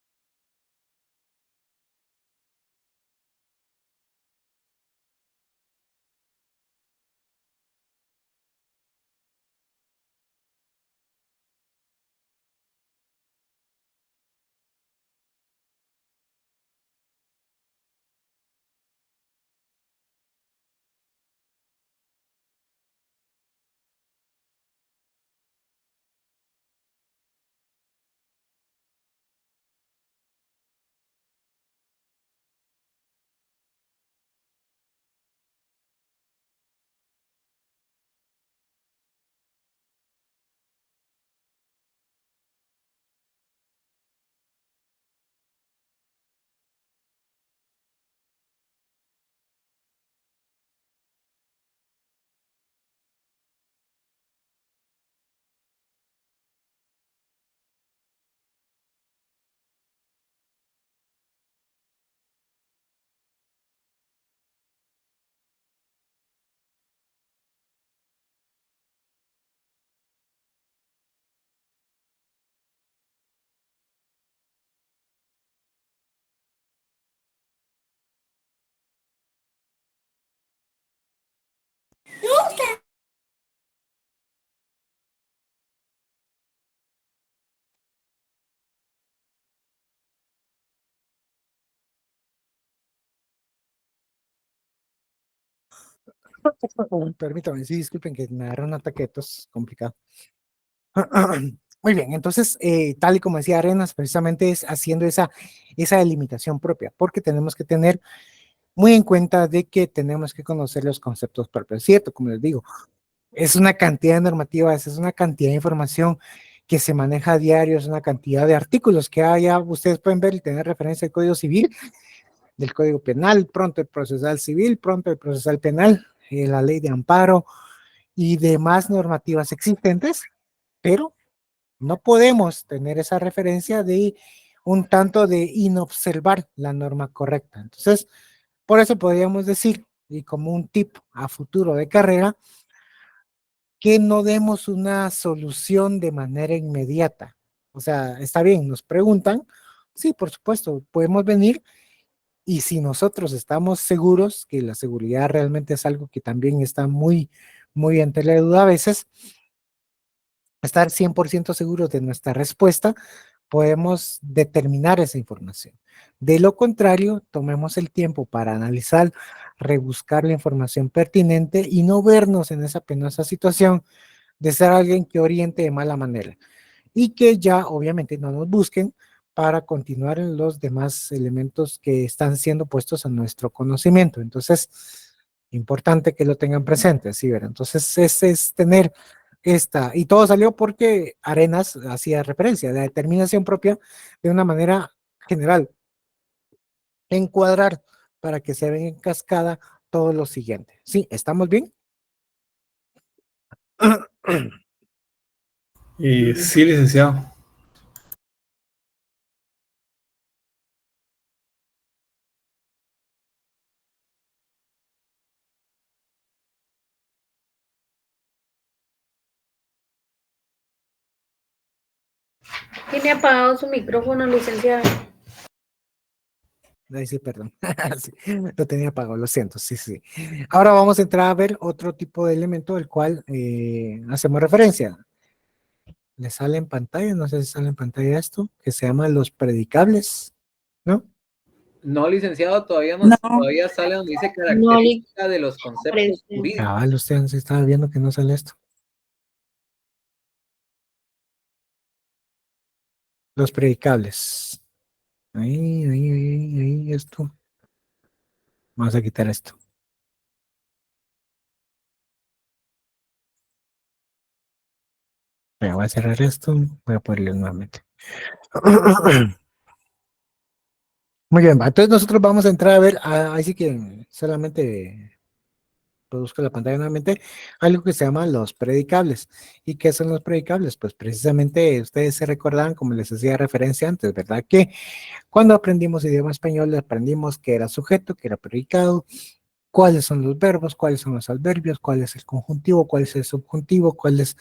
Permítame, sí, disculpen que me agarró un ataque de tos complicado. Muy bien, entonces, tal y como decía Arenas, precisamente es haciendo esa delimitación propia, porque tenemos que tener muy en cuenta de que tenemos que conocer los conceptos propios, ¿cierto? Como les digo, es una cantidad de normativas, es una cantidad de información que se maneja a diario, es una cantidad de artículos que haya, ustedes pueden ver y tener referencia al Código Civil, del Código Penal, pronto el procesal civil, pronto el procesal penal, la ley de amparo y demás normativas existentes, pero no podemos tener esa referencia de un tanto de inobservar la norma correcta. Entonces, por eso podríamos decir, y como un tip a futuro de carrera, que no demos una solución de manera inmediata. O sea, está bien, nos preguntan, sí, por supuesto, podemos venir y si nosotros estamos seguros, que la seguridad realmente es algo que también está muy, muy en tela de duda a veces, estar 100% seguros de nuestra respuesta, podemos determinar esa información. De lo contrario, tomemos el tiempo para analizar, rebuscar la información pertinente y no vernos en esa penosa situación de ser alguien que oriente de mala manera y que ya obviamente no nos busquen para continuar en los demás elementos que están siendo puestos a nuestro conocimiento. Entonces, importante que lo tengan presente, ¿sí? ¿Verdad? Entonces, ese es tener y todo salió porque Arenas hacía referencia de la determinación propia de una manera general, encuadrar para que se vea en cascada todo lo siguiente. ¿Sí? ¿Estamos bien? Sí, licenciado. Tiene apagado su micrófono, licenciado. Ahí sí, perdón. Sí, lo tenía apagado, lo siento. Sí, sí. Ahora vamos a entrar a ver otro tipo de elemento del cual hacemos referencia. Le sale en pantalla, no sé si sale en pantalla esto, que se llama los predicables, ¿no? No, licenciado, todavía sale donde dice No le característica de los conceptos parece. jurídicos. Cabal, usted se estaba viendo que no sale esto. Los predicables. Ahí, esto. Vamos a quitar esto. Voy a cerrar esto, voy a ponerle nuevamente. Muy bien, entonces nosotros vamos a entrar a ver, ahí sí que solamente produzco la pantalla nuevamente, algo que se llama los predicables. ¿Y qué son los predicables? Pues precisamente ustedes se recordarán, como les hacía referencia antes, ¿verdad? Que cuando aprendimos idioma español, aprendimos que era sujeto, que era predicado, cuáles son los verbos, cuáles son los adverbios, cuál es el conjuntivo, cuál es el subjuntivo, cuál es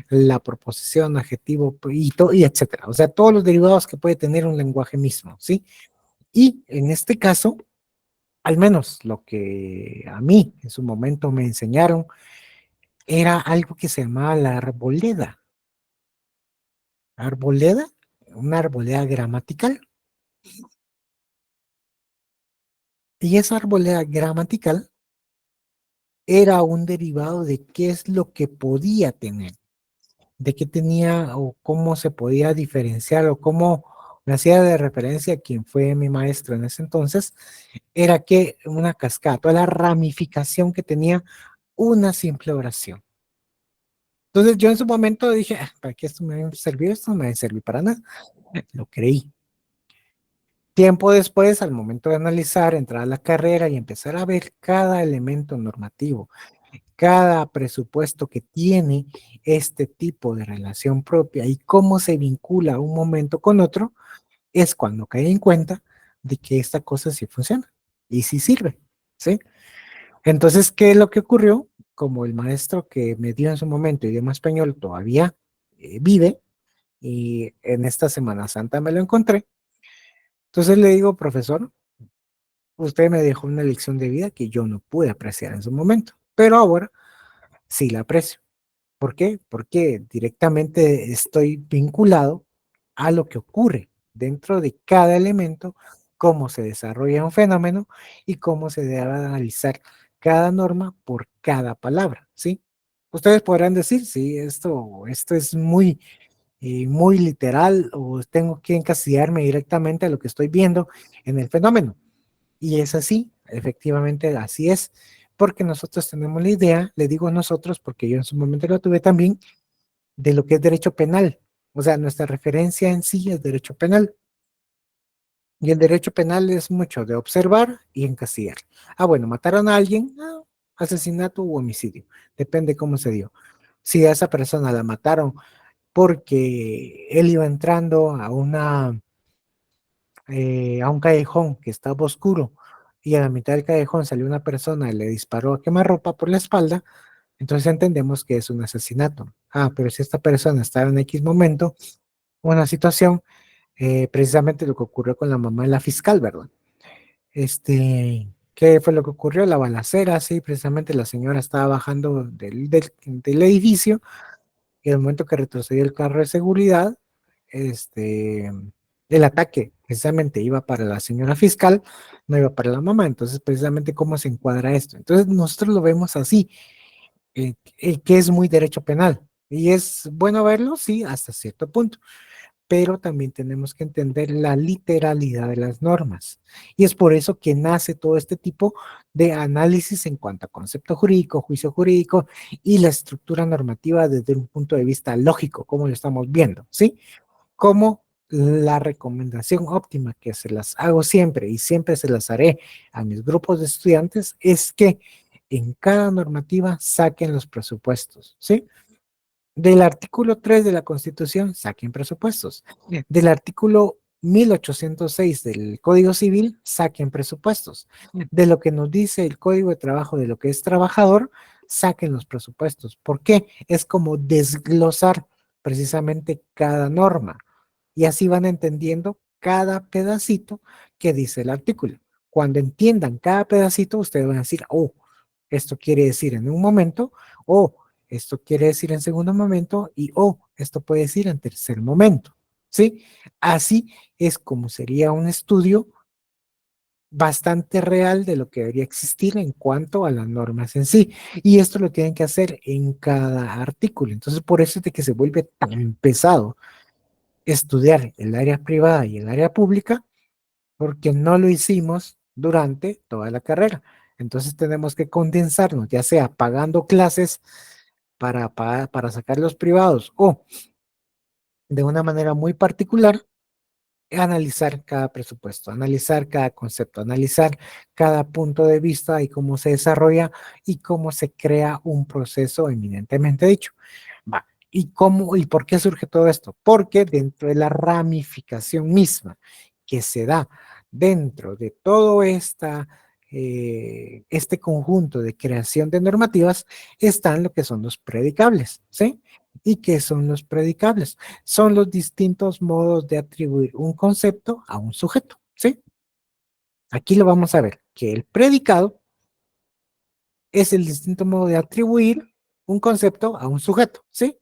la proposición, adjetivo y etcétera. O sea, todos los derivados que puede tener un lenguaje mismo, ¿sí? Y en este caso, al menos lo que a mí en su momento me enseñaron, era algo que se llamaba la arboleda. Arboleda, una arboleda gramatical. Y esa arboleda gramatical era un derivado de qué es lo que podía tener, de qué tenía o cómo se podía diferenciar o cómo me hacía de referencia a quien fue mi maestro en ese entonces, era que una cascada, toda la ramificación que tenía una simple oración. Entonces yo en su momento dije, ¿para qué esto me va a servir? Esto no me va a servir para nada. Lo creí. Tiempo después, al momento de analizar, entrar a la carrera y empezar a ver cada elemento normativo, cada presupuesto que tiene este tipo de relación propia y cómo se vincula un momento con otro, es cuando caí en cuenta de que esta cosa sí funciona y sí sirve, ¿sí? Entonces, ¿qué es lo que ocurrió? Como el maestro que me dio en su momento idioma español todavía vive y en esta Semana Santa me lo encontré, entonces le digo, profesor, usted me dejó una lección de vida que yo no pude apreciar en su momento, pero ahora sí la aprecio. ¿Por qué? Porque directamente estoy vinculado a lo que ocurre dentro de cada elemento, cómo se desarrolla un fenómeno y cómo se debe analizar cada norma por cada palabra, ¿sí? Ustedes podrán decir, sí, esto es muy literal o tengo que encasillarme directamente a lo que estoy viendo en el fenómeno. Y es así, efectivamente así es, porque nosotros tenemos la idea, le digo nosotros porque yo en su momento lo tuve también, de lo que es derecho penal. O sea, nuestra referencia en sí es derecho penal. Y el derecho penal es mucho de observar y encasillar. Ah, bueno, mataron a alguien, asesinato u homicidio, depende cómo se dio. Si a esa persona la mataron porque él iba entrando a un callejón que estaba oscuro y a la mitad del callejón salió una persona y le disparó a quemarropa por la espalda, entonces entendemos que es un asesinato. Ah, pero si esta persona estaba en X momento, una situación, precisamente lo que ocurrió con la mamá de la fiscal, ¿verdad? ¿Qué fue lo que ocurrió? La balacera, sí, precisamente la señora estaba bajando del edificio y el momento que retrocedió el carro de seguridad, este, el ataque precisamente iba para la señora fiscal, no iba para la mamá. Entonces, precisamente, ¿cómo se encuadra esto? Entonces, nosotros lo vemos así, que es muy derecho penal. Y es bueno verlo, sí, hasta cierto punto, pero también tenemos que entender la literalidad de las normas. Y es por eso que nace todo este tipo de análisis en cuanto a concepto jurídico, juicio jurídico y la estructura normativa desde un punto de vista lógico, como lo estamos viendo, ¿sí? Como la recomendación óptima que se las hago siempre y siempre se las haré a mis grupos de estudiantes es que en cada normativa saquen los presupuestos, ¿sí? Del artículo 3 de la Constitución, saquen presupuestos. Del artículo 1806 del Código Civil, saquen presupuestos. De lo que nos dice el Código de Trabajo, de lo que es trabajador, saquen los presupuestos. ¿Por qué? Es como desglosar precisamente cada norma. Y así van entendiendo cada pedacito que dice el artículo. Cuando entiendan cada pedacito, ustedes van a decir, oh, esto quiere decir en un momento, o esto quiere decir en segundo momento y esto puede decir en tercer momento, ¿sí? Así es como sería un estudio bastante real de lo que debería existir en cuanto a las normas en sí. Y esto lo tienen que hacer en cada artículo. Entonces, por eso es de que se vuelve tan pesado estudiar el área privada y el área pública, porque no lo hicimos durante toda la carrera. Entonces tenemos que condensarnos, ya sea pagando clases para sacar los privados o de una manera muy particular, analizar cada presupuesto, analizar cada concepto, analizar cada punto de vista y cómo se desarrolla y cómo se crea un proceso eminentemente dicho. Va. ¿Y cómo y por qué surge todo esto? Porque dentro de la ramificación misma que se da dentro de todo este conjunto de creación de normativas están lo que son los predicables, ¿sí? ¿Y qué son los predicables? Son los distintos modos de atribuir un concepto a un sujeto, ¿sí? Aquí lo vamos a ver, que el predicado es el distinto modo de atribuir un concepto a un sujeto, ¿sí?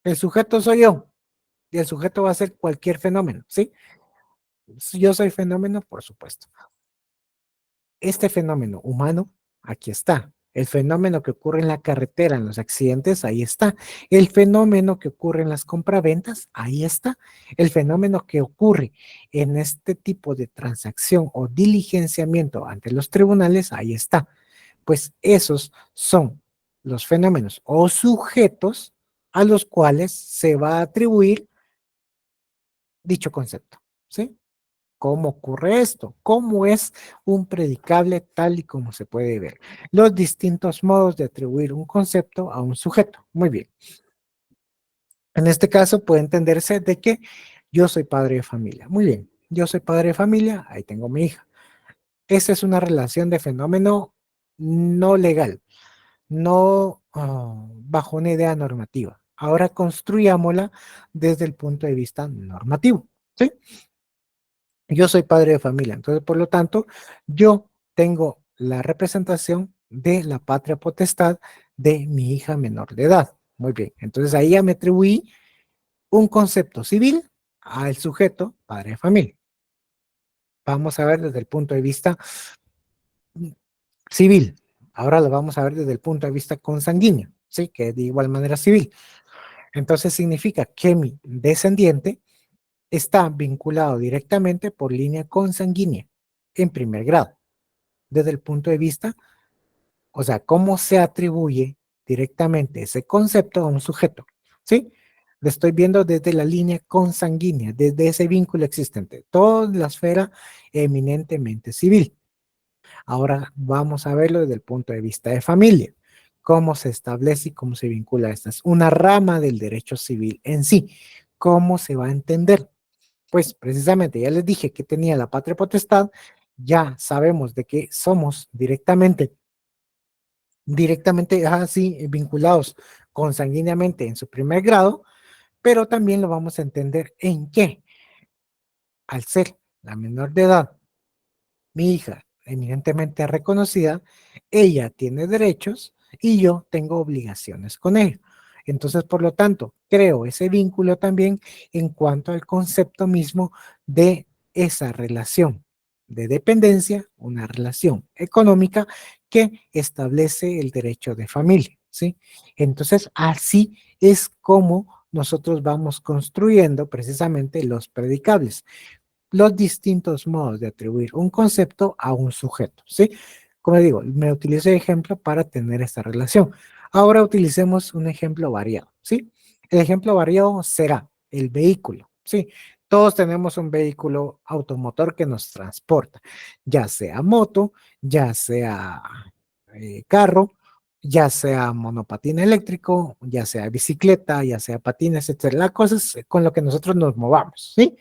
El sujeto soy yo y el sujeto va a ser cualquier fenómeno, ¿sí? Yo soy fenómeno, por supuesto. Este fenómeno humano, aquí está. El fenómeno que ocurre en la carretera, en los accidentes, ahí está. El fenómeno que ocurre en las compraventas, ahí está. El fenómeno que ocurre en este tipo de transacción o diligenciamiento ante los tribunales, ahí está. Pues esos son los fenómenos o sujetos a los cuales se va a atribuir dicho concepto, ¿sí? ¿Cómo ocurre esto? ¿Cómo es un predicable tal y como se puede ver? Los distintos modos de atribuir un concepto a un sujeto. Muy bien. En este caso puede entenderse de que yo soy padre de familia. Muy bien. Yo soy padre de familia, ahí tengo mi hija. Esa es una relación de fenómeno no legal, no bajo una idea normativa. Ahora construyámosla desde el punto de vista normativo. ¿Sí? Yo soy padre de familia, entonces por lo tanto, yo tengo la representación de la patria potestad de mi hija menor de edad. Muy bien, entonces ahí ya me atribuí un concepto civil al sujeto padre de familia. Vamos a ver desde el punto de vista civil. Ahora lo vamos a ver desde el punto de vista consanguíneo, ¿sí? Que es de igual manera civil. Entonces significa que mi descendiente está vinculado directamente por línea consanguínea en primer grado, desde el punto de vista, o sea, cómo se atribuye directamente ese concepto a un sujeto, ¿sí? Lo estoy viendo desde la línea consanguínea, desde ese vínculo existente, toda la esfera eminentemente civil. Ahora vamos a verlo desde el punto de vista de familia, cómo se establece y cómo se vincula a esta. Es una rama del derecho civil en sí. ¿Cómo se va a entender? Pues precisamente ya les dije que tenía la patria potestad, ya sabemos de que somos directamente así vinculados consanguíneamente en su primer grado, pero también lo vamos a entender en que al ser la menor de edad, mi hija eminentemente reconocida, ella tiene derechos y yo tengo obligaciones con ella. Entonces, por lo tanto, creo ese vínculo también en cuanto al concepto mismo de esa relación de dependencia, una relación económica que establece el derecho de familia, ¿sí? Entonces, así es como nosotros vamos construyendo precisamente los predicables, los distintos modos de atribuir un concepto a un sujeto, ¿sí? Como digo, me utilizo de ejemplo para tener esta relación. Ahora utilicemos un ejemplo variado, ¿sí? El ejemplo variado será el vehículo, ¿sí? Todos tenemos un vehículo automotor que nos transporta, ya sea moto, ya sea carro, ya sea monopatín eléctrico, ya sea bicicleta, ya sea patines, etc. La cosa es con lo que nosotros nos movamos, ¿sí?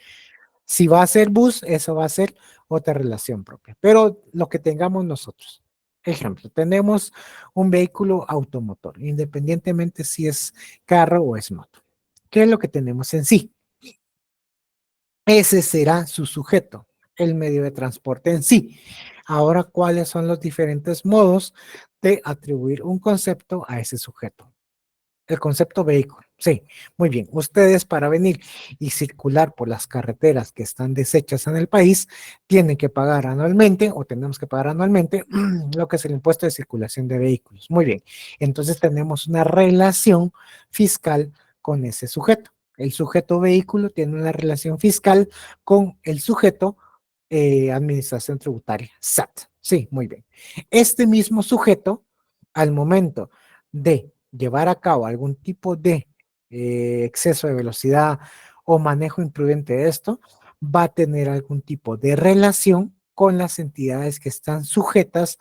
Si va a ser bus, eso va a ser otra relación propia, pero lo que tengamos nosotros. Ejemplo, tenemos un vehículo automotor, independientemente si es carro o es moto. ¿Qué es lo que tenemos en sí? Ese será su sujeto, el medio de transporte en sí. Ahora, ¿cuáles son los diferentes modos de atribuir un concepto a ese sujeto? El concepto vehículo. Sí, muy bien. Ustedes para venir y circular por las carreteras que están deshechas en el país tienen que pagar anualmente o tenemos que pagar anualmente lo que es el impuesto de circulación de vehículos. Muy bien. Entonces tenemos una relación fiscal con ese sujeto. El sujeto vehículo tiene una relación fiscal con el sujeto administración tributaria, SAT. Sí, muy bien. Este mismo sujeto, al momento de llevar a cabo algún tipo de exceso de velocidad o manejo imprudente de esto, va a tener algún tipo de relación con las entidades que están sujetas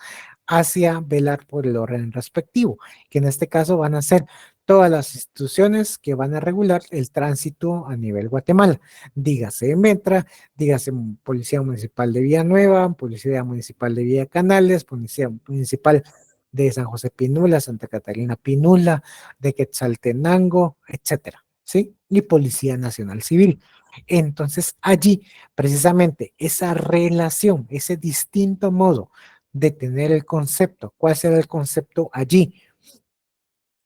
hacia velar por el orden respectivo, que en este caso van a ser todas las instituciones que van a regular el tránsito a nivel Guatemala, dígase Metra, dígase Policía Municipal de Villanueva, Policía Municipal de Villa Canales, Policía Municipal de San José Pinula, Santa Catarina Pinula, de Quetzaltenango, etcétera, ¿sí? Y Policía Nacional Civil. Entonces, allí, precisamente, esa relación, ese distinto modo de tener el concepto, ¿cuál será el concepto allí?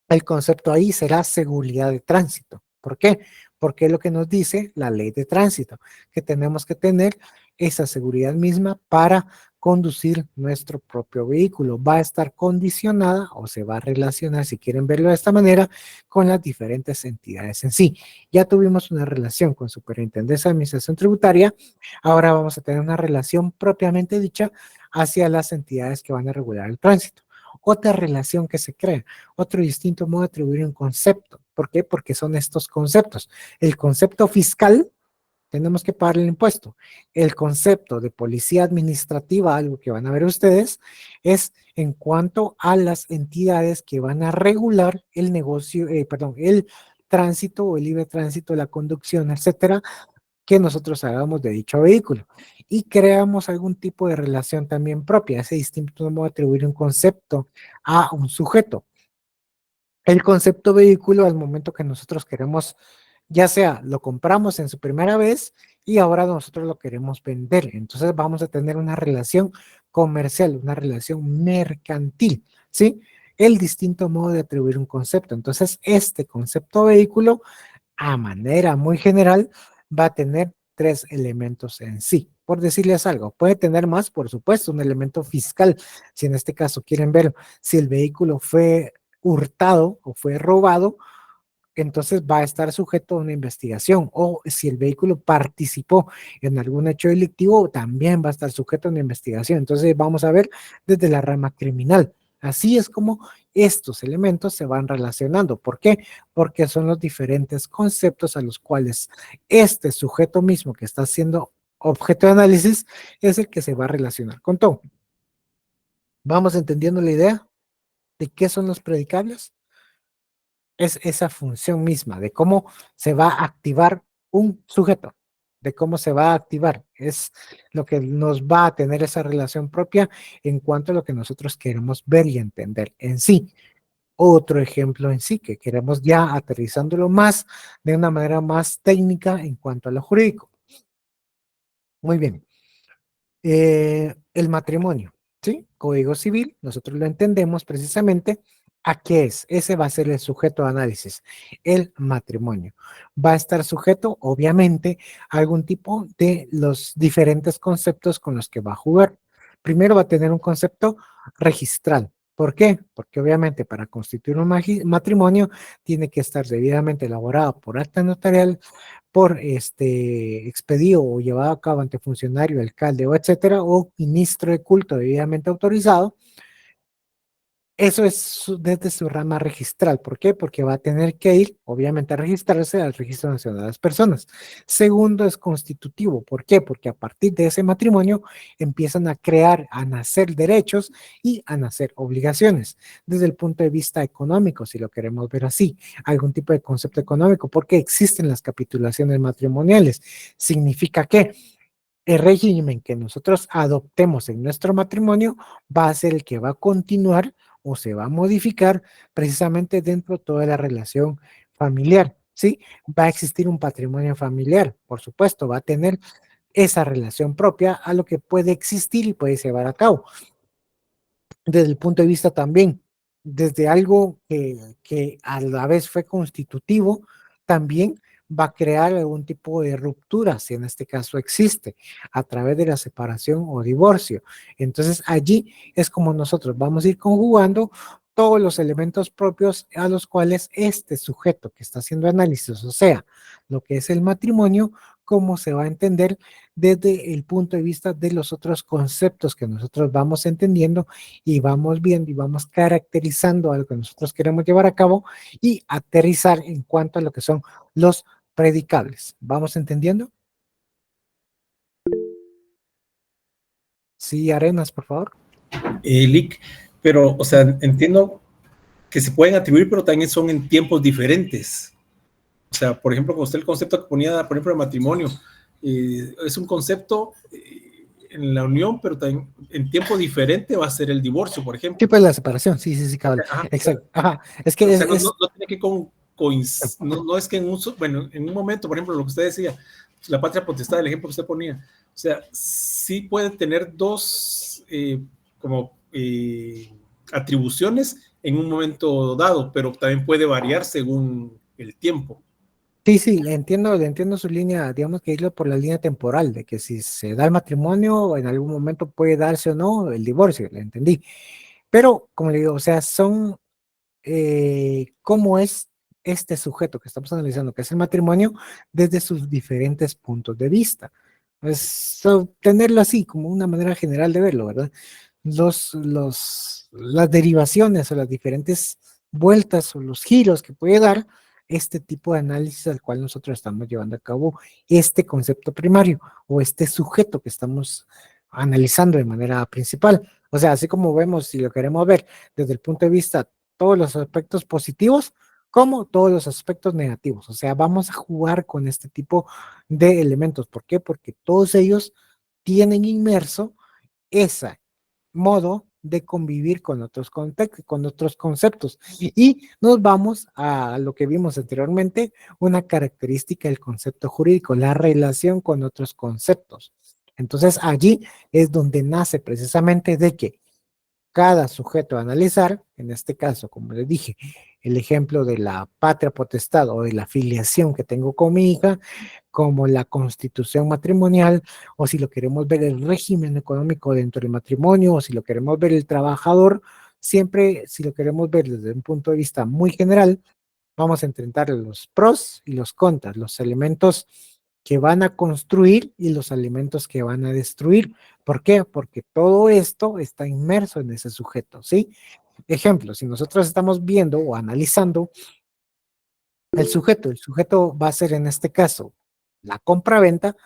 El concepto ahí será seguridad de tránsito. ¿Por qué? Porque es lo que nos dice la ley de tránsito, que tenemos que tener esa seguridad misma para conducir nuestro propio vehículo. Va a estar condicionada o se va a relacionar, si quieren verlo de esta manera, con las diferentes entidades en sí. Ya tuvimos una relación con Superintendencia de Administración Tributaria, ahora vamos a tener una relación propiamente dicha hacia las entidades que van a regular el tránsito. Otra relación que se crea, otro distinto modo de atribuir un concepto. ¿Por qué? Porque son estos conceptos. El concepto fiscal, tenemos que pagar el impuesto. El concepto de policía administrativa, algo que van a ver ustedes, es en cuanto a las entidades que van a regular el negocio, el tránsito o el libre tránsito, la conducción, etcétera, que nosotros hagamos de dicho vehículo y creamos algún tipo de relación también propia, ese distinto modo de atribuir un concepto a un sujeto. El concepto vehículo al momento que nosotros queremos, ya sea lo compramos en su primera vez y ahora nosotros lo queremos vender, entonces vamos a tener una relación comercial, una relación mercantil, ¿sí? El distinto modo de atribuir un concepto. Entonces, este concepto vehículo a manera muy general, va a tener tres elementos en sí. por decirles algo. Puede tener más, por supuesto, un elemento fiscal. Si en este caso quieren ver si el vehículo fue hurtado o fue robado, entonces va a estar sujeto a una investigación. O si el vehículo participó en algún hecho delictivo, también va a estar sujeto a una investigación. Entonces vamos a ver desde la rama criminal. Así es como estos elementos se van relacionando. ¿Por qué? Porque son los diferentes conceptos a los cuales este sujeto mismo que está siendo objeto de análisis es el que se va a relacionar con todo. ¿Vamos entendiendo la idea de qué son los predicables? Es esa función misma de cómo se va a activar un sujeto, de cómo se va a activar. Es lo que nos va a tener esa relación propia en cuanto a lo que nosotros queremos ver y entender en sí. Otro ejemplo en sí, que queremos ya aterrizándolo más de una manera más técnica en cuanto a lo jurídico. Muy bien. El matrimonio, ¿sí? Código civil, nosotros lo entendemos precisamente a qué es. Ese va a ser el sujeto de análisis, el matrimonio. Va a estar sujeto, obviamente, a algún tipo de los diferentes conceptos con los que va a jugar. Primero va a tener un concepto registral. ¿Por qué? Porque obviamente para constituir un matrimonio tiene que estar debidamente elaborado por acta notarial, por expedido o llevado a cabo ante funcionario, alcalde o etcétera, o ministro de culto debidamente autorizado. Eso es desde su rama registral. ¿Por qué? Porque va a tener que ir, obviamente, a registrarse al Registro Nacional de las Personas. Segundo, es constitutivo. ¿Por qué? Porque a partir de ese matrimonio empiezan a crear, a nacer derechos y a nacer obligaciones. Desde el punto de vista económico, si lo queremos ver así, algún tipo de concepto económico, porque existen las capitulaciones matrimoniales. Significa que el régimen que nosotros adoptemos en nuestro matrimonio va a ser el que va a continuar o se va a modificar precisamente dentro de toda la relación familiar, ¿sí? Va a existir un patrimonio familiar, por supuesto, va a tener esa relación propia a lo que puede existir y puede llevar a cabo. Desde el punto de vista también, desde algo que a la vez fue constitutivo, también va a crear algún tipo de ruptura, si en este caso existe, a través de la separación o divorcio. Entonces allí es como nosotros vamos a ir conjugando todos los elementos propios a los cuales este sujeto que está haciendo análisis, o sea, lo que es el matrimonio, cómo se va a entender desde el punto de vista de los otros conceptos que nosotros vamos entendiendo y vamos viendo y vamos caracterizando a lo que nosotros queremos llevar a cabo y aterrizar en cuanto a lo que son los predicables. ¿Vamos entendiendo? Sí, Arenas, por favor. Lick, pero, o sea, entiendo que se pueden atribuir, pero también son en tiempos diferentes. O sea, por ejemplo, con usted el concepto que ponía, por ejemplo, de matrimonio, es un concepto en la unión, pero también en tiempo diferente va a ser el divorcio, por ejemplo. Tipo de la separación, sí, cabal. Ajá. Exacto. Ajá. Es que o sea, no tiene que no es que en un momento, por ejemplo, lo que usted decía, la patria potestad, el ejemplo que usted ponía, o sea, sí puede tener dos atribuciones en un momento dado, pero también puede variar según el tiempo. Sí, le entiendo su línea, digamos que irlo por la línea temporal, de que si se da el matrimonio, en algún momento puede darse o no el divorcio, le entendí. Pero, como le digo, o sea, son cómo es este sujeto que estamos analizando, que es el matrimonio, desde sus diferentes puntos de vista. Pues tenerlo así, como una manera general de verlo, ¿verdad? Las derivaciones o las diferentes vueltas o los giros que puede dar este tipo de análisis al cual nosotros estamos llevando a cabo este concepto primario o este sujeto que estamos analizando de manera principal. O sea, así como vemos, si lo queremos ver desde el punto de vista todos los aspectos positivos como todos los aspectos negativos. O sea, vamos a jugar con este tipo de elementos. ¿Por qué? Porque todos ellos tienen inmerso ese modo de convivir con otros contextos, con otros conceptos. Y nos vamos a lo que vimos anteriormente, una característica del concepto jurídico, la relación con otros conceptos. Entonces allí es donde nace precisamente de que cada sujeto a analizar, en este caso, como les dije, el ejemplo de la patria potestad o de la filiación que tengo con mi hija, como la constitución matrimonial, o si lo queremos ver el régimen económico dentro del matrimonio, o si lo queremos ver el trabajador, siempre si lo queremos ver desde un punto de vista muy general, vamos a intentar los pros y los contras, los elementos que van a construir y los elementos que van a destruir. ¿Por qué? Porque todo esto está inmerso en ese sujeto, ¿sí? Ejemplo, si nosotros estamos viendo o analizando el sujeto va a ser en este caso la compra-venta,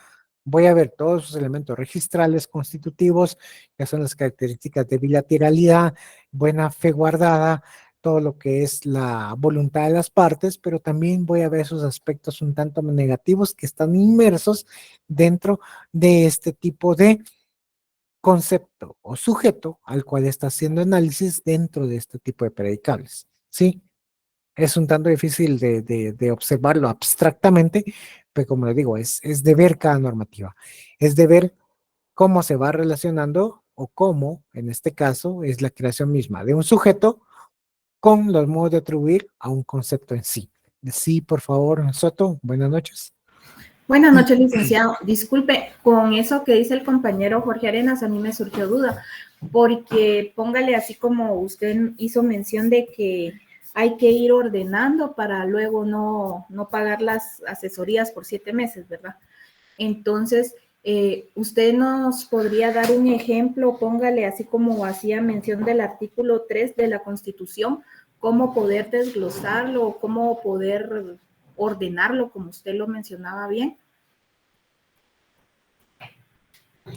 voy a ver todos sus elementos registrales constitutivos, que son las características de bilateralidad, buena fe guardada, todo lo que es la voluntad de las partes, pero también voy a ver esos aspectos un tanto negativos que están inmersos dentro de este tipo de concepto o sujeto al cual está haciendo análisis dentro de este tipo de predicables, ¿sí? Es un tanto difícil de observarlo abstractamente, pero como le digo, es de ver cada normativa, es de ver cómo se va relacionando o cómo, en este caso, es la creación misma de un sujeto con los modos de atribuir a un concepto en sí. Sí, por favor, Soto, buenas noches. Buenas noches, licenciado. Disculpe, con eso que dice el compañero Jorge Arenas, a mí me surgió duda, porque póngale así como usted hizo mención de que hay que ir ordenando para luego no pagar las asesorías por 7 meses, ¿verdad? Entonces, usted nos podría dar un ejemplo, póngale así como hacía mención del artículo 3 de la Constitución, cómo poder desglosarlo, cómo poder ordenarlo, como usted lo mencionaba bien.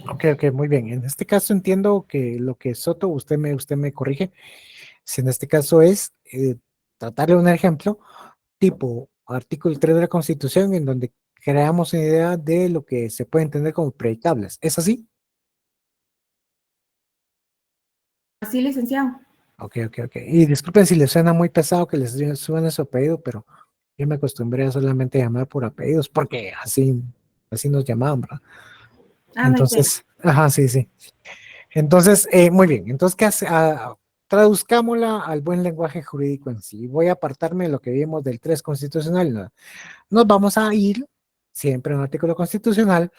Ok, muy bien. En este caso entiendo que lo que Soto, usted me corrige, si en este caso es tratarle un ejemplo tipo artículo 3 de la Constitución en donde creamos una idea de lo que se puede entender como predicables. ¿Es así? Así, licenciado. Ok. Y disculpen si les suena muy pesado que les suene su apellido, pero yo me acostumbré a solamente llamar por apellidos porque así nos llamaban, ¿verdad? Ah, no hay tema. Entonces, ajá, sí. Entonces, muy bien. Entonces, ¿qué hace? Traduzcámosla al buen lenguaje jurídico en sí. Voy a apartarme de lo que vimos del 3 constitucional. ¿No? Nos vamos a ir siempre a un artículo constitucional,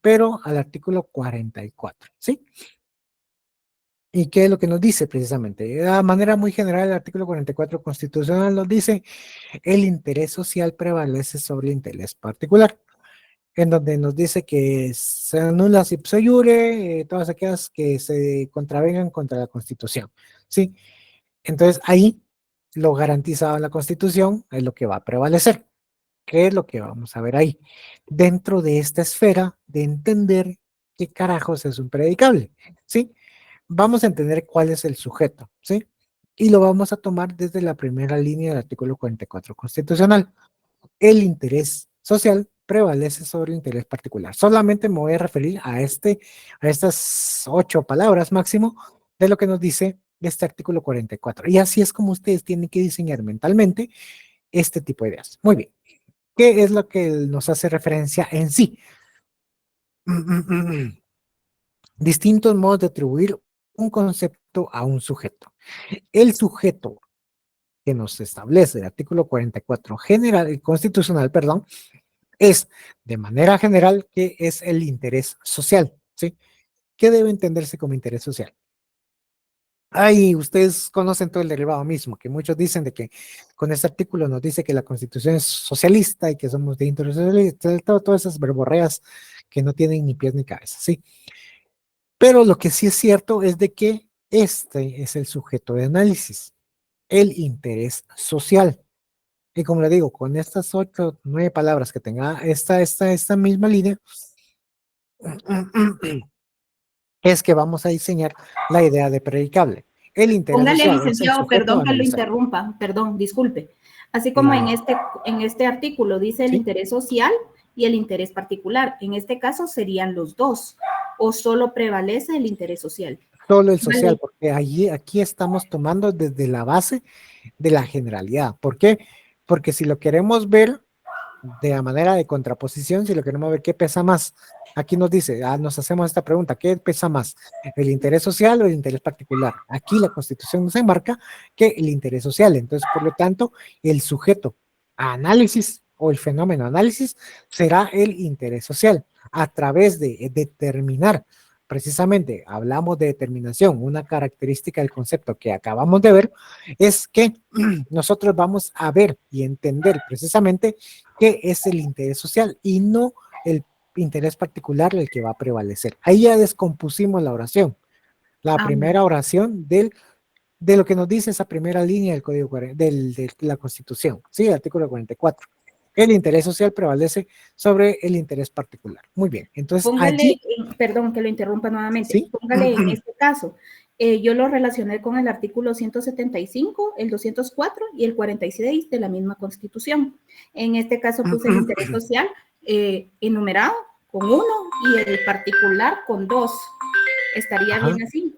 pero al artículo 44, ¿sí? ¿Y qué es lo que nos dice precisamente? De manera muy general, el artículo 44 constitucional nos dice el interés social prevalece sobre el interés particular, en donde nos dice que se anula ipso iure todas aquellas que se contravengan contra la Constitución, ¿sí? Entonces ahí lo garantizado en la Constitución es lo que va a prevalecer. ¿Qué es lo que vamos a ver ahí? Dentro de esta esfera de entender qué carajos es un predicable, ¿sí? Vamos a entender cuál es el sujeto, ¿sí? Y lo vamos a tomar desde la primera línea del artículo 44 constitucional. El interés social prevalece sobre el interés particular. Solamente me voy a referir a estas 8 palabras máximo de lo que nos dice este artículo 44. Y así es como ustedes tienen que diseñar mentalmente este tipo de ideas. Muy bien. ¿Qué es lo que nos hace referencia en sí? Distintos modos de atribuir un concepto a un sujeto. El sujeto que nos establece el artículo 44 constitucional, perdón, es de manera general que es el interés social, ¿sí? ¿Qué debe entenderse como interés social? Ay, ustedes conocen todo el derivado mismo, que muchos dicen de que con este artículo nos dice que la Constitución es socialista y que somos de interés socialista, todas esas verborreas que no tienen ni pies ni cabeza, ¿sí? Pero lo que sí es cierto es de que este es el sujeto de análisis, el interés social. Y como le digo, con estas 8, 9 palabras que tenga esta misma línea, es que vamos a diseñar la idea de predicable. El interés Póngale, social es el licenciado, sujeto perdón a que lo analizar. interrumpa, perdón, disculpe. Así como en este artículo dice el ¿Sí? interés social y el interés particular, en este caso serían los dos, o solo prevalece el interés social. Solo el social, Vale. porque aquí estamos tomando desde la base de la generalidad. ¿Por qué? Porque si lo queremos ver de la manera de contraposición, si lo queremos ver, ¿qué pesa más? Aquí nos dice, nos hacemos esta pregunta, ¿qué pesa más? ¿El interés social o el interés particular? Aquí la Constitución nos enmarca que el interés social, entonces, por lo tanto, el sujeto a análisis o el fenómeno análisis será el interés social, a través de determinar, precisamente, hablamos de determinación, una característica del concepto que acabamos de ver, es que nosotros vamos a ver y entender precisamente qué es el interés social y no el interés particular el que va a prevalecer. Ahí ya descompusimos la oración, la primera oración de lo que nos dice esa primera línea del Código de la Constitución, ¿sí? El artículo 44. El interés social prevalece sobre el interés particular. Muy bien, entonces póngale, perdón que lo interrumpa nuevamente, ¿sí? Póngale en este caso, yo lo relacioné con el artículo 175, el 204 y el 46 de la misma Constitución. En este caso puse el interés social enumerado con 1 y el particular con 2. ¿Estaría bien así?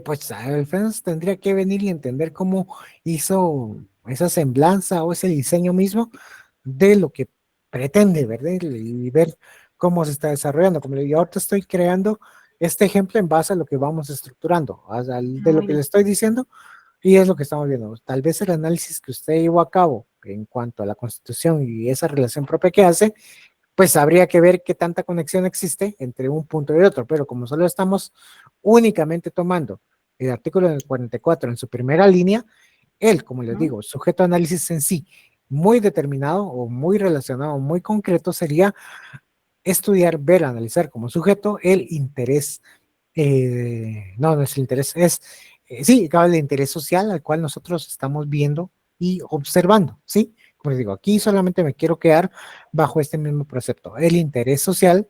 Pues Alfons tendría que venir y entender cómo hizo esa semblanza o ese diseño mismo de lo que pretende, ¿verdad? Y ver cómo se está desarrollando. Como le digo, ahorita estoy creando este ejemplo en base a lo que vamos estructurando, de lo que le estoy diciendo, y es lo que estamos viendo. Tal vez el análisis que usted llevó a cabo en cuanto a la Constitución y esa relación propia que hace, pues habría que ver qué tanta conexión existe entre un punto y otro, pero como solo estamos únicamente tomando el artículo 44 en su primera línea, él, como les digo, sujeto a análisis en sí, muy determinado o muy relacionado, muy concreto, sería estudiar, ver, analizar como sujeto el interés, no es el interés, sí, el interés social al cual nosotros estamos viendo y observando, ¿sí? Como les digo, aquí solamente me quiero quedar bajo este mismo precepto, el interés social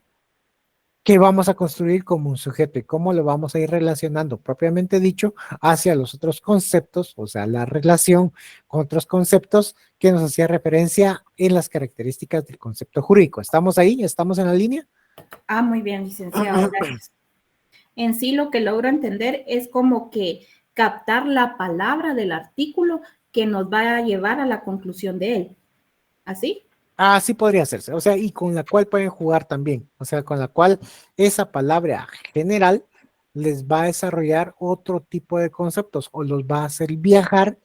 que vamos a construir como un sujeto y cómo lo vamos a ir relacionando propiamente dicho hacia los otros conceptos, o sea, la relación con otros conceptos que nos hacía referencia en las características del concepto jurídico. ¿Estamos ahí? ¿Estamos en la línea? Muy bien, licenciado. Gracias. En sí lo que logro entender es como que captar la palabra del artículo que nos va a llevar a la conclusión de él. ¿Así? Así podría hacerse, o sea, y con la cual pueden jugar también, o sea, con la cual esa palabra general les va a desarrollar otro tipo de conceptos o los va a hacer viajar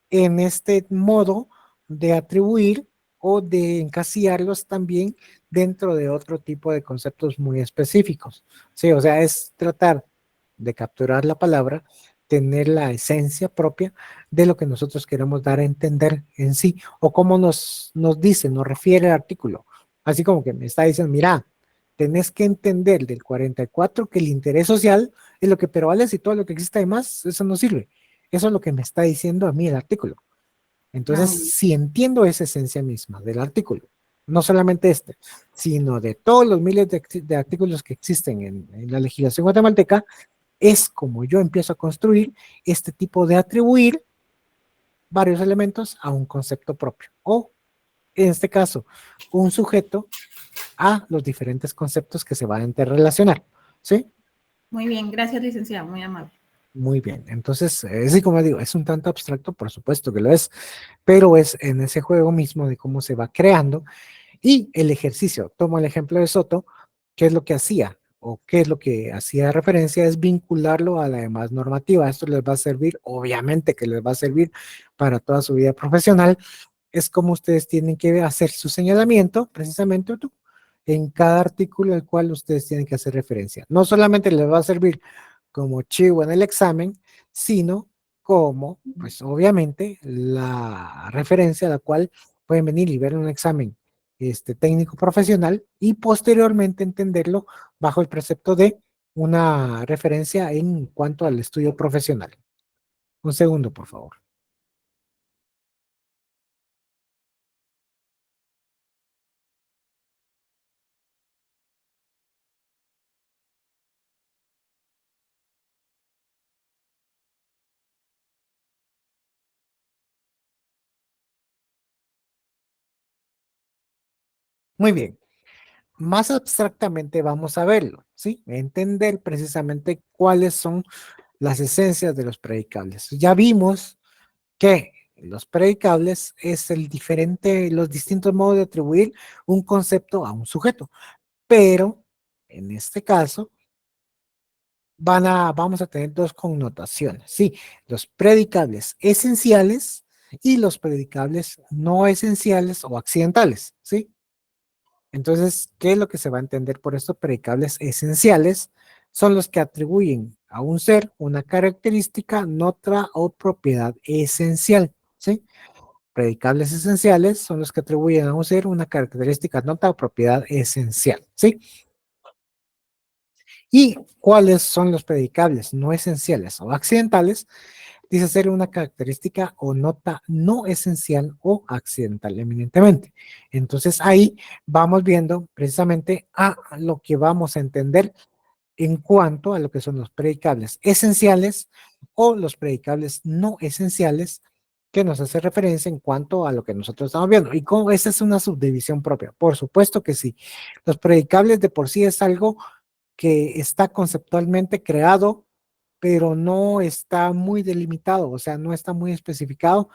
en este modo de atribuir o de encasillarlos también dentro de otro tipo de conceptos muy específicos. Sí, o sea, es tratar de capturar la palabra, tener la esencia propia de lo que nosotros queremos dar a entender en sí, o como nos dice, nos refiere el artículo. Así como que me está diciendo, mira, tenés que entender del 44 que el interés social es lo que prevalece y todo lo que existe además, eso no sirve. Eso es lo que me está diciendo a mí el artículo. Entonces, si entiendo esa esencia misma del artículo, no solamente este, sino de todos los miles de artículos que existen en la legislación guatemalteca, es como yo empiezo a construir este tipo de atribuir varios elementos a un concepto propio, o en este caso, un sujeto a los diferentes conceptos que se van a interrelacionar, ¿sí? Muy bien, gracias, licenciado, muy amable. Muy bien, entonces, sí, como digo, es un tanto abstracto, por supuesto que lo es, pero es en ese juego mismo de cómo se va creando y el ejercicio. Tomo el ejemplo de Soto, ¿qué es lo que hacía? O qué es lo que hacía referencia, es vincularlo a la demás normativa. Esto les va a servir, obviamente que les va a servir para toda su vida profesional. Es como ustedes tienen que hacer su señalamiento, precisamente en cada artículo al cual ustedes tienen que hacer referencia. No solamente les va a servir como chivo en el examen, sino como, pues obviamente, la referencia a la cual pueden venir y ver un examen técnico profesional y posteriormente entenderlo bajo el precepto de una referencia en cuanto al estudio profesional. Un segundo, por favor. Muy bien. Más abstractamente vamos a verlo, ¿sí? Entender precisamente cuáles son las esencias de los predicables. Ya vimos que Los predicables es los distintos modos de atribuir un concepto a un sujeto, pero en este caso vamos a tener dos connotaciones, ¿sí? Los predicables esenciales y los predicables no esenciales o accidentales, ¿sí? Entonces, ¿qué es lo que se va a entender por estos predicables esenciales? Son los que atribuyen a un ser una característica, nota o propiedad esencial, ¿sí? Predicables esenciales son los que atribuyen a un ser una característica, nota o propiedad esencial, ¿sí? ¿Y cuáles son los predicables no esenciales o accidentales? Dice ser una característica o nota no esencial o accidental eminentemente. Entonces ahí vamos viendo precisamente a lo que vamos a entender en cuanto a lo que son los predicables esenciales o los predicables no esenciales, que nos hace referencia en cuanto a lo que nosotros estamos viendo. Y como esa es una subdivisión propia, por supuesto que sí. Los predicables de por sí es algo que está conceptualmente creado, pero no está muy delimitado, o sea, no está muy especificado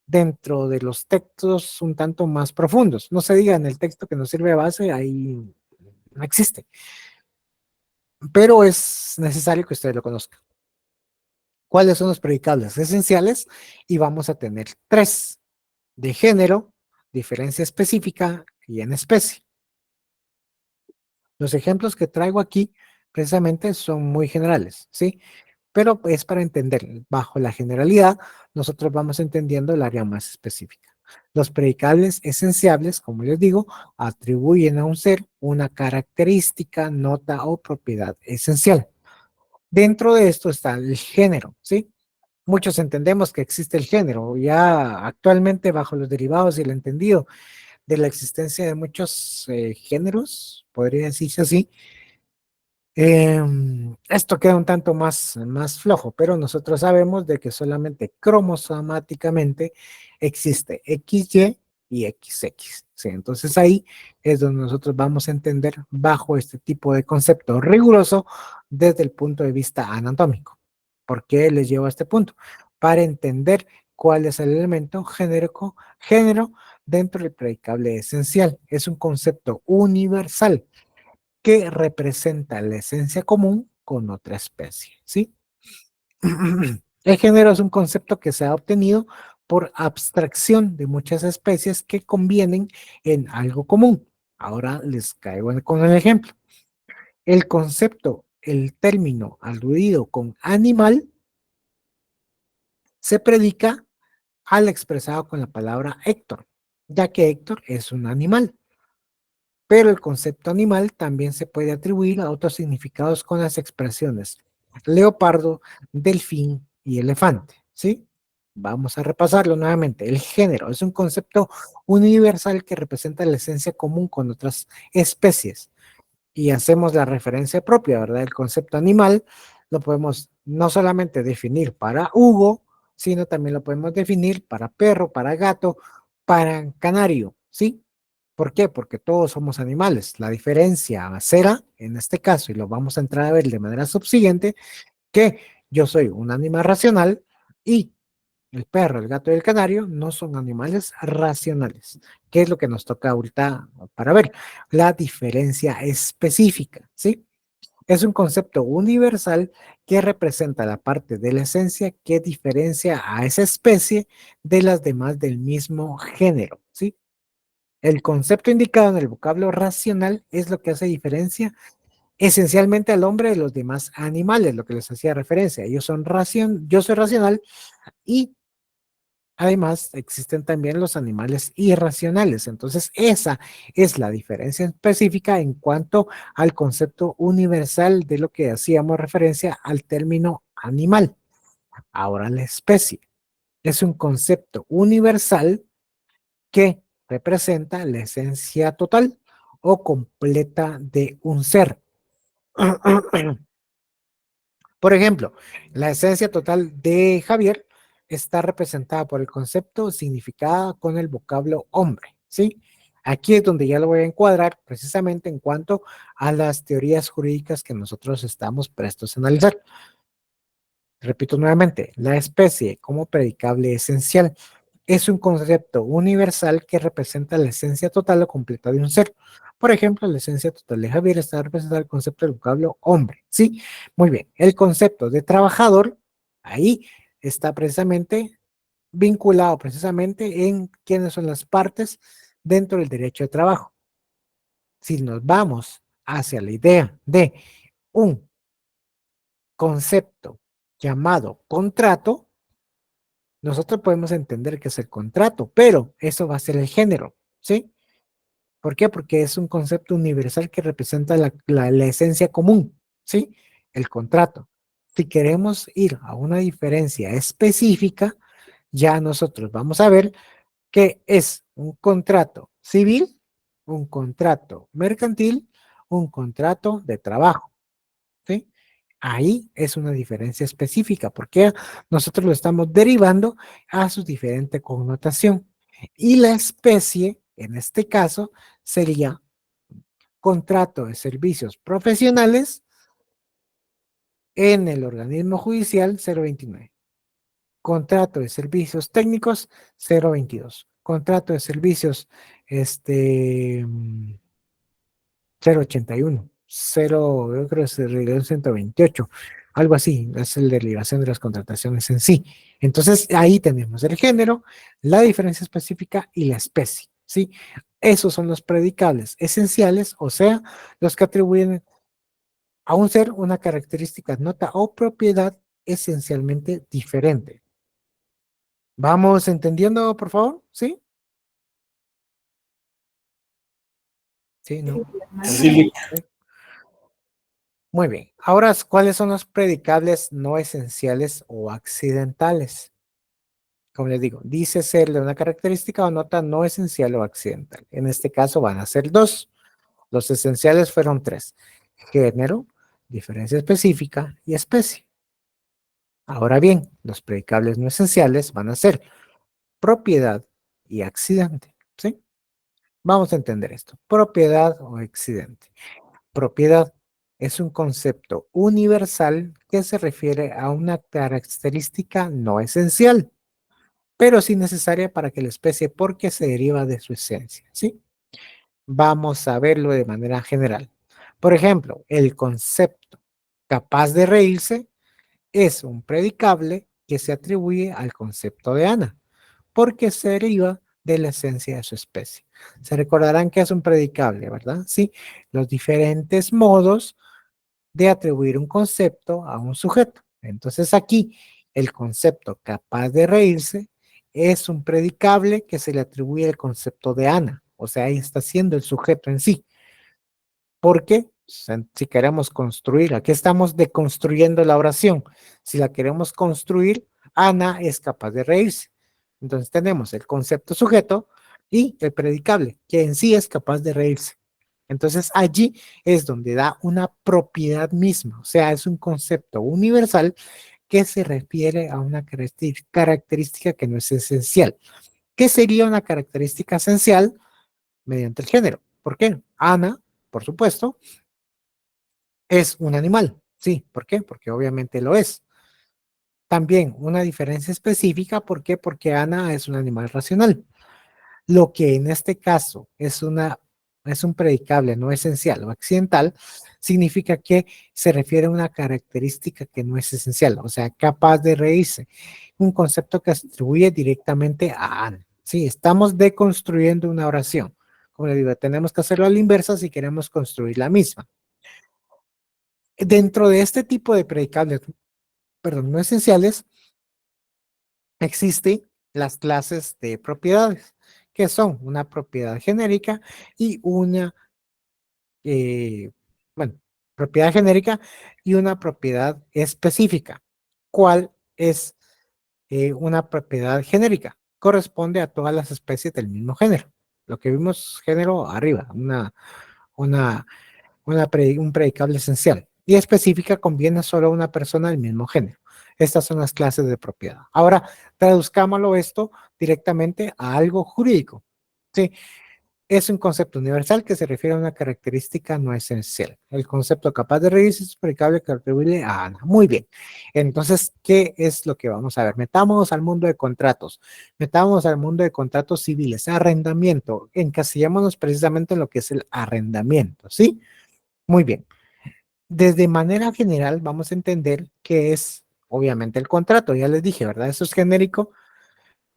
dentro de los textos un tanto más profundos. No se diga en el texto que nos sirve de base, ahí no existe, pero es necesario que ustedes lo conozcan. ¿Cuáles son los predicables esenciales? Y vamos a tener 3: de género, diferencia específica y en especie. Los ejemplos que traigo aquí precisamente son muy generales, ¿sí? Pero es para entender, bajo la generalidad, nosotros vamos entendiendo el área más específica. Los predicables esenciales, como les digo, atribuyen a un ser una característica, nota o propiedad esencial. Dentro de esto está el género, ¿sí? Muchos entendemos que existe el género, ya actualmente bajo los derivados y el entendido de la existencia de muchos géneros, podría decirse así. Esto queda un tanto más flojo, pero nosotros sabemos de que solamente cromosomáticamente existe XY y XX. ¿Sí? Entonces ahí es donde nosotros vamos a entender bajo este tipo de concepto riguroso desde el punto de vista anatómico. ¿Por qué les llevo a este punto? Para entender cuál es el elemento género dentro del predicable esencial. Es un concepto universal que representa la esencia común con otra especie, ¿sí? El género es un concepto que se ha obtenido por abstracción de muchas especies que convienen en algo común. Ahora les caigo con el ejemplo. El concepto, el término aludido con animal, se predica al expresado con la palabra Héctor, ya que Héctor es un animal. Pero el concepto animal también se puede atribuir a otros significados con las expresiones leopardo, delfín y elefante, ¿sí? Vamos a repasarlo nuevamente. El género es un concepto universal que representa la esencia común con otras especies. Y hacemos la referencia propia, ¿verdad? El concepto animal lo podemos no solamente definir para Hugo, sino también lo podemos definir para perro, para gato, para canario, ¿sí? ¿Por qué? Porque todos somos animales. La diferencia será, en este caso, y lo vamos a entrar a ver de manera subsiguiente, que yo soy un animal racional y el perro, el gato y el canario no son animales racionales. ¿Qué es lo que nos toca ahorita para ver? La diferencia específica, ¿sí? Es un concepto universal que representa la parte de la esencia que diferencia a esa especie de las demás del mismo género, ¿sí? El concepto indicado en el vocablo racional es lo que hace diferencia esencialmente al hombre de los demás animales, lo que les hacía referencia. Yo soy racional y además existen también los animales irracionales. Entonces esa es la diferencia específica en cuanto al concepto universal de lo que hacíamos referencia al término animal. Ahora la especie es un concepto universal que representa la esencia total o completa de un ser. Por ejemplo, la esencia total de Javier está representada por el concepto significada con el vocablo hombre, ¿sí? Aquí es donde ya lo voy a encuadrar precisamente en cuanto a las teorías jurídicas que nosotros estamos prestos a analizar. Repito nuevamente, la especie como predicable esencial es un concepto universal que representa la esencia total o completa de un ser. Por ejemplo, la esencia total de Javier está representada el concepto del vocablo hombre, ¿sí? Muy bien, el concepto de trabajador, ahí está precisamente vinculado precisamente en quiénes son las partes dentro del derecho de trabajo. Si nos vamos hacia la idea de un concepto llamado contrato, nosotros podemos entender que es el contrato, pero eso va a ser el género, ¿sí? ¿Por qué? Porque es un concepto universal que representa la esencia común, ¿sí? El contrato. Si queremos ir a una diferencia específica, ya nosotros vamos a ver que es un contrato civil, un contrato mercantil, un contrato de trabajo, ¿sí? Ahí es una diferencia específica porque nosotros lo estamos derivando a su diferente connotación. Y la especie, en este caso, sería contrato de servicios profesionales en el organismo judicial 029. Contrato de servicios técnicos 022. Contrato de servicios 081. 0, yo creo que es el 128. Algo así, es la derivación de las contrataciones en sí. Entonces, ahí tenemos el género, la diferencia específica y la especie, ¿sí? Esos son los predicables esenciales, o sea, los que atribuyen a un ser una característica, nota o propiedad esencialmente diferente. ¿Vamos entendiendo, por favor? ¿Sí? Sí, ¿no? Sí, Muy bien. Ahora, ¿cuáles son los predicables no esenciales o accidentales? Como les digo, dice ser de una característica o nota no esencial o accidental. En este caso van a ser dos. Los esenciales fueron tres: género, diferencia específica y especie. Ahora bien, los predicables no esenciales van a ser propiedad y accidente, ¿sí? Vamos a entender esto. Propiedad o accidente. Propiedad es un concepto universal que se refiere a una característica no esencial, pero sí necesaria para que la especie porque se deriva de su esencia, ¿sí? Vamos a verlo de manera general. Por ejemplo, el concepto capaz de reírse es un predicable que se atribuye al concepto de Ana, porque se deriva de la esencia de su especie. Se recordarán que es un predicable, ¿verdad? Sí, los diferentes modos de atribuir un concepto a un sujeto. Entonces aquí el concepto capaz de reírse es un predicable que se le atribuye el concepto de Ana, o sea, ahí está siendo el sujeto en sí. Porque si queremos construir, aquí estamos deconstruyendo la oración. Si la queremos construir, Ana es capaz de reírse. Entonces tenemos el concepto sujeto y el predicable, que en sí es capaz de reírse. Entonces allí es donde da una propiedad misma, o sea, es un concepto universal que se refiere a una característica que no es esencial. ¿Qué sería una característica esencial? Mediante el género. ¿Por qué? Ana, por supuesto, es un animal. Sí, ¿por qué? Porque obviamente lo es. También una diferencia específica, ¿por qué? Porque Ana es un animal racional. Lo que en este caso es un predicable no esencial o accidental, significa que se refiere a una característica que no es esencial, o sea, capaz de reírse. Un concepto que se atribuye directamente a Ana. Sí, estamos deconstruyendo una oración. Como le digo, tenemos que hacerlo a la inversa si queremos construir la misma. Dentro de este tipo de predicables, perdón, no esenciales, existen las clases de propiedades, que son una propiedad genérica y una, eh, bueno, propiedad genérica y una propiedad específica. ¿Cuál es una propiedad genérica? Corresponde a todas las especies del mismo género. Lo que vimos género arriba, una, un predicable esencial. Y específica conviene solo a una persona del mismo género. Estas son las clases de propiedad. Ahora, traduzcámoslo esto directamente a algo jurídico. ¿Sí? Es un concepto universal que se refiere a una característica no esencial. El concepto capaz de reírse es aplicable que atribuye a Ana. Muy bien. Entonces, ¿qué es lo que vamos a ver? Metamos al mundo de contratos. Metamos al mundo de contratos civiles. Arrendamiento. Encasillémonos precisamente en lo que es el arrendamiento. ¿Sí? Muy bien. Desde manera general, vamos a entender qué es, obviamente, el contrato. Ya les dije, ¿verdad? Eso es genérico.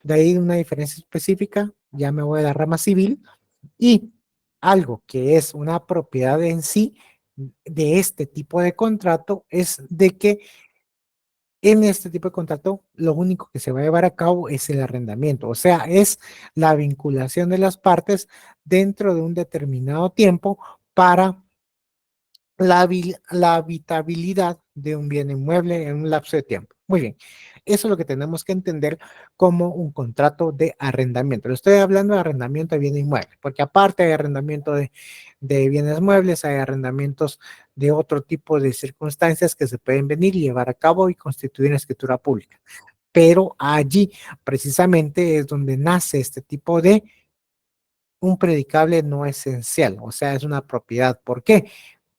De ahí una diferencia específica. Ya me voy a la rama civil. Y algo que es una propiedad en sí de este tipo de contrato es de que en este tipo de contrato lo único que se va a llevar a cabo es el arrendamiento, o sea, es la vinculación de las partes dentro de un determinado tiempo para la habitabilidad de un bien inmueble en un lapso de tiempo. Muy bien, eso es lo que tenemos que entender como un contrato de arrendamiento. Le estoy hablando de arrendamiento de bien inmueble, porque aparte de arrendamiento de bienes muebles, hay arrendamientos de otro tipo de circunstancias que se pueden venir y llevar a cabo y constituir en escritura pública. Pero allí precisamente es donde nace este tipo de un predicable no esencial, o sea, es una propiedad. ¿Por qué?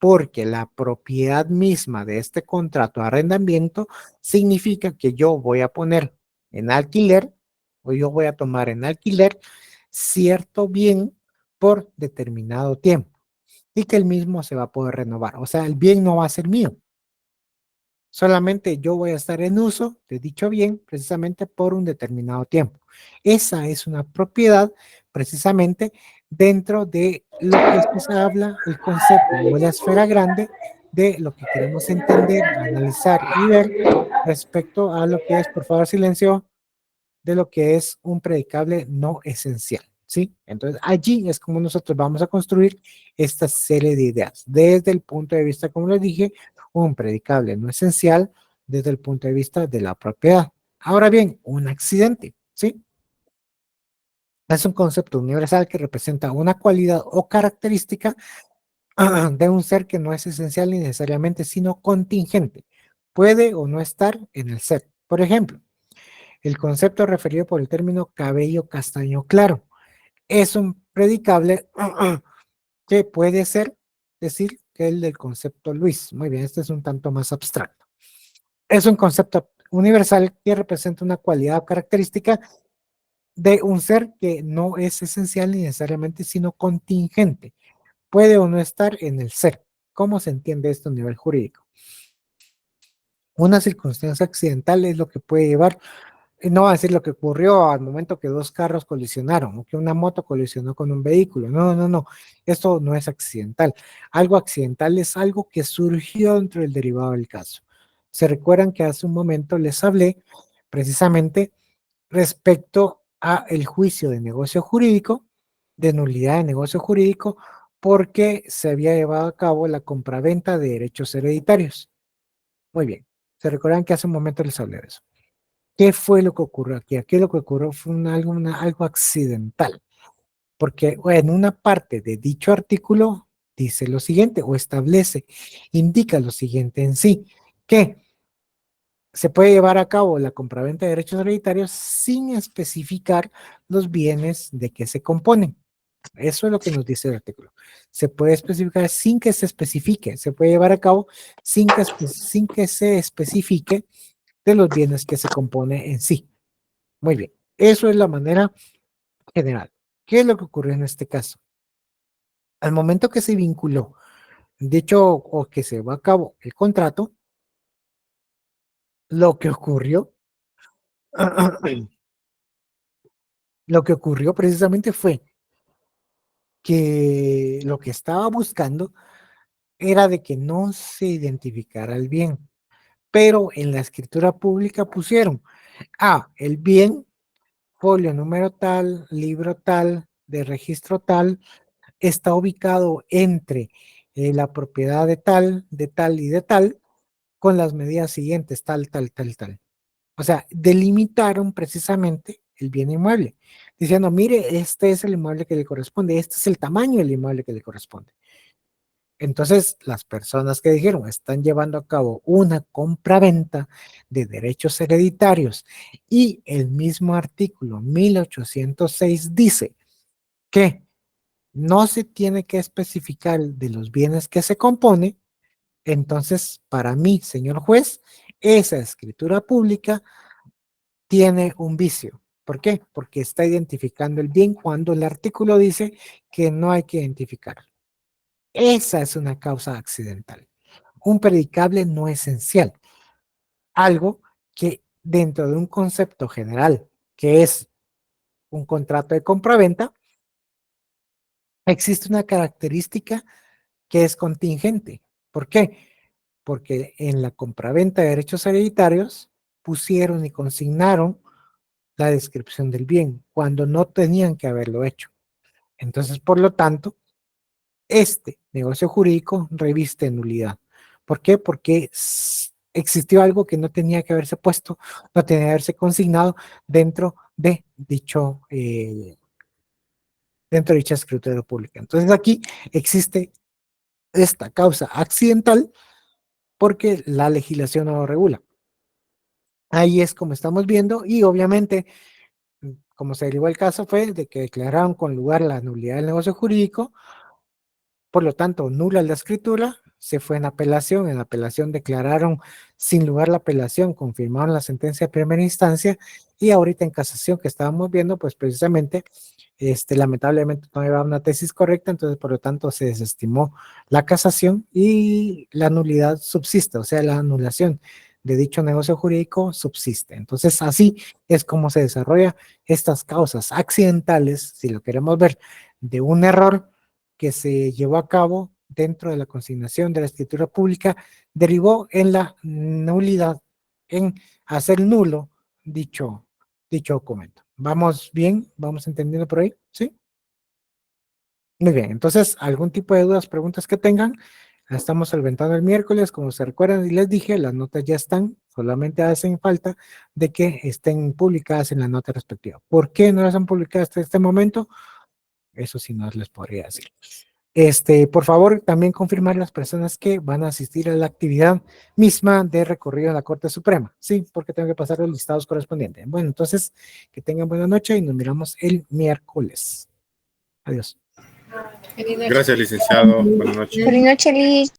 Porque la propiedad misma de este contrato de arrendamiento significa que yo voy a poner en alquiler o yo voy a tomar en alquiler cierto bien por determinado tiempo y que el mismo se va a poder renovar. O sea, el bien no va a ser mío. Solamente yo voy a estar en uso de dicho bien precisamente por un determinado tiempo. Esa es una propiedad precisamente dentro de lo que se habla, el concepto o la esfera grande de lo que queremos entender, analizar y ver respecto a lo que es, por favor, silencio, de lo que es un predicable no esencial, ¿sí? Entonces, allí es como nosotros vamos a construir esta serie de ideas, desde el punto de vista, como les dije, un predicable no esencial, desde el punto de vista de la propiedad. Ahora bien, un accidente, ¿sí? Es un concepto universal que representa una cualidad o característica de un ser que no es esencial ni necesariamente, sino contingente. Puede o no estar en el ser. Por ejemplo, el concepto referido por el término cabello castaño claro es un predicable que puede ser, decir, que el del concepto Luis. Muy bien, este es un tanto más abstracto. Es un concepto universal que representa una cualidad o característica de un ser que no es esencial ni necesariamente, sino contingente. Puede o no estar en el ser. ¿Cómo se entiende esto a nivel jurídico? Una circunstancia accidental es lo que puede llevar. No va a decir lo que ocurrió al momento que dos carros colisionaron o que una moto colisionó con un vehículo. No, no, no. Esto no es accidental. Algo accidental es algo que surgió dentro del derivado del caso. Se recuerdan que hace un momento les hablé precisamente respecto a el juicio de negocio jurídico, de nulidad de negocio jurídico, porque se había llevado a cabo la compraventa de derechos hereditarios. Muy bien. Se recuerdan que hace un momento les hablé de eso. ¿Qué fue lo que ocurrió aquí? Aquí lo que ocurrió fue algo accidental, porque en una parte de dicho artículo dice lo siguiente, o establece, indica lo siguiente en sí, que se puede llevar a cabo la compraventa de derechos hereditarios sin especificar los bienes de que se componen. Eso es lo que nos dice el artículo. Se puede especificar sin que se especifique, se puede llevar a cabo sin que se especifique de los bienes que se compone en sí. Muy bien, eso es la manera general. ¿Qué es lo que ocurrió en este caso? Al momento que se vinculó, dicho o que se va a cabo el contrato, lo que ocurrió, lo que ocurrió precisamente fue que lo que estaba buscando era de que no se identificara el bien, pero en la escritura pública pusieron, el bien, folio número tal, libro tal, de registro tal, está ubicado entre la propiedad de tal y de tal, con las medidas siguientes, tal, tal, tal, tal. O sea, delimitaron precisamente el bien inmueble, diciendo, mire, este es el inmueble que le corresponde, este es el tamaño del inmueble que le corresponde. Entonces, las personas que dijeron están llevando a cabo una compraventa de derechos hereditarios y el mismo artículo 1806 dice que no se tiene que especificar de los bienes que se compone, entonces, para mí, señor juez, esa escritura pública tiene un vicio. ¿Por qué? Porque está identificando el bien cuando el artículo dice que no hay que identificarlo. Esa es una causa accidental. Un predicable no esencial. Algo que dentro de un concepto general, que es un contrato de compraventa, existe una característica que es contingente. ¿Por qué? Porque en la compraventa de derechos hereditarios pusieron y consignaron la descripción del bien cuando no tenían que haberlo hecho. Entonces, por lo tanto, este negocio jurídico reviste nulidad. ¿Por qué? Porque existió algo que no tenía que haberse puesto, no tenía que haberse consignado dentro de dicho, dentro de dicha escritura pública. Entonces aquí existe esta causa accidental porque la legislación no lo regula. Ahí es como estamos viendo y obviamente, como se derivó el caso, fue de que declararon con lugar la nulidad del negocio jurídico, por lo tanto, nula la escritura, se fue en apelación declararon sin lugar la apelación, confirmaron la sentencia de primera instancia y ahorita en casación que estábamos viendo, pues precisamente, lamentablemente no había una tesis correcta, entonces por lo tanto se desestimó la casación y la nulidad subsiste, o sea, la anulación de dicho negocio jurídico subsiste. Entonces así es como se desarrolla estas causas accidentales, si lo queremos ver, de un error que se llevó a cabo dentro de la consignación de la escritura pública, derivó en la nulidad, en hacer nulo dicho documento. ¿Vamos bien? ¿Vamos entendiendo por ahí? ¿Sí? Muy bien, entonces, algún tipo de dudas, preguntas que tengan, la estamos solventando el miércoles, como se recuerdan y les dije, las notas ya están, solamente hacen falta de que estén publicadas en la nota respectiva. ¿Por qué no las han publicado hasta este momento? Eso sí no les podría decir. Por favor, también confirmar las personas que van a asistir a la actividad misma de recorrido a la Corte Suprema. Sí, porque tengo que pasar los listados correspondientes. Bueno, entonces, que tengan buena noche y nos miramos el miércoles. Adiós. Gracias, licenciado. Buenas noches. Buenas noches, Liz.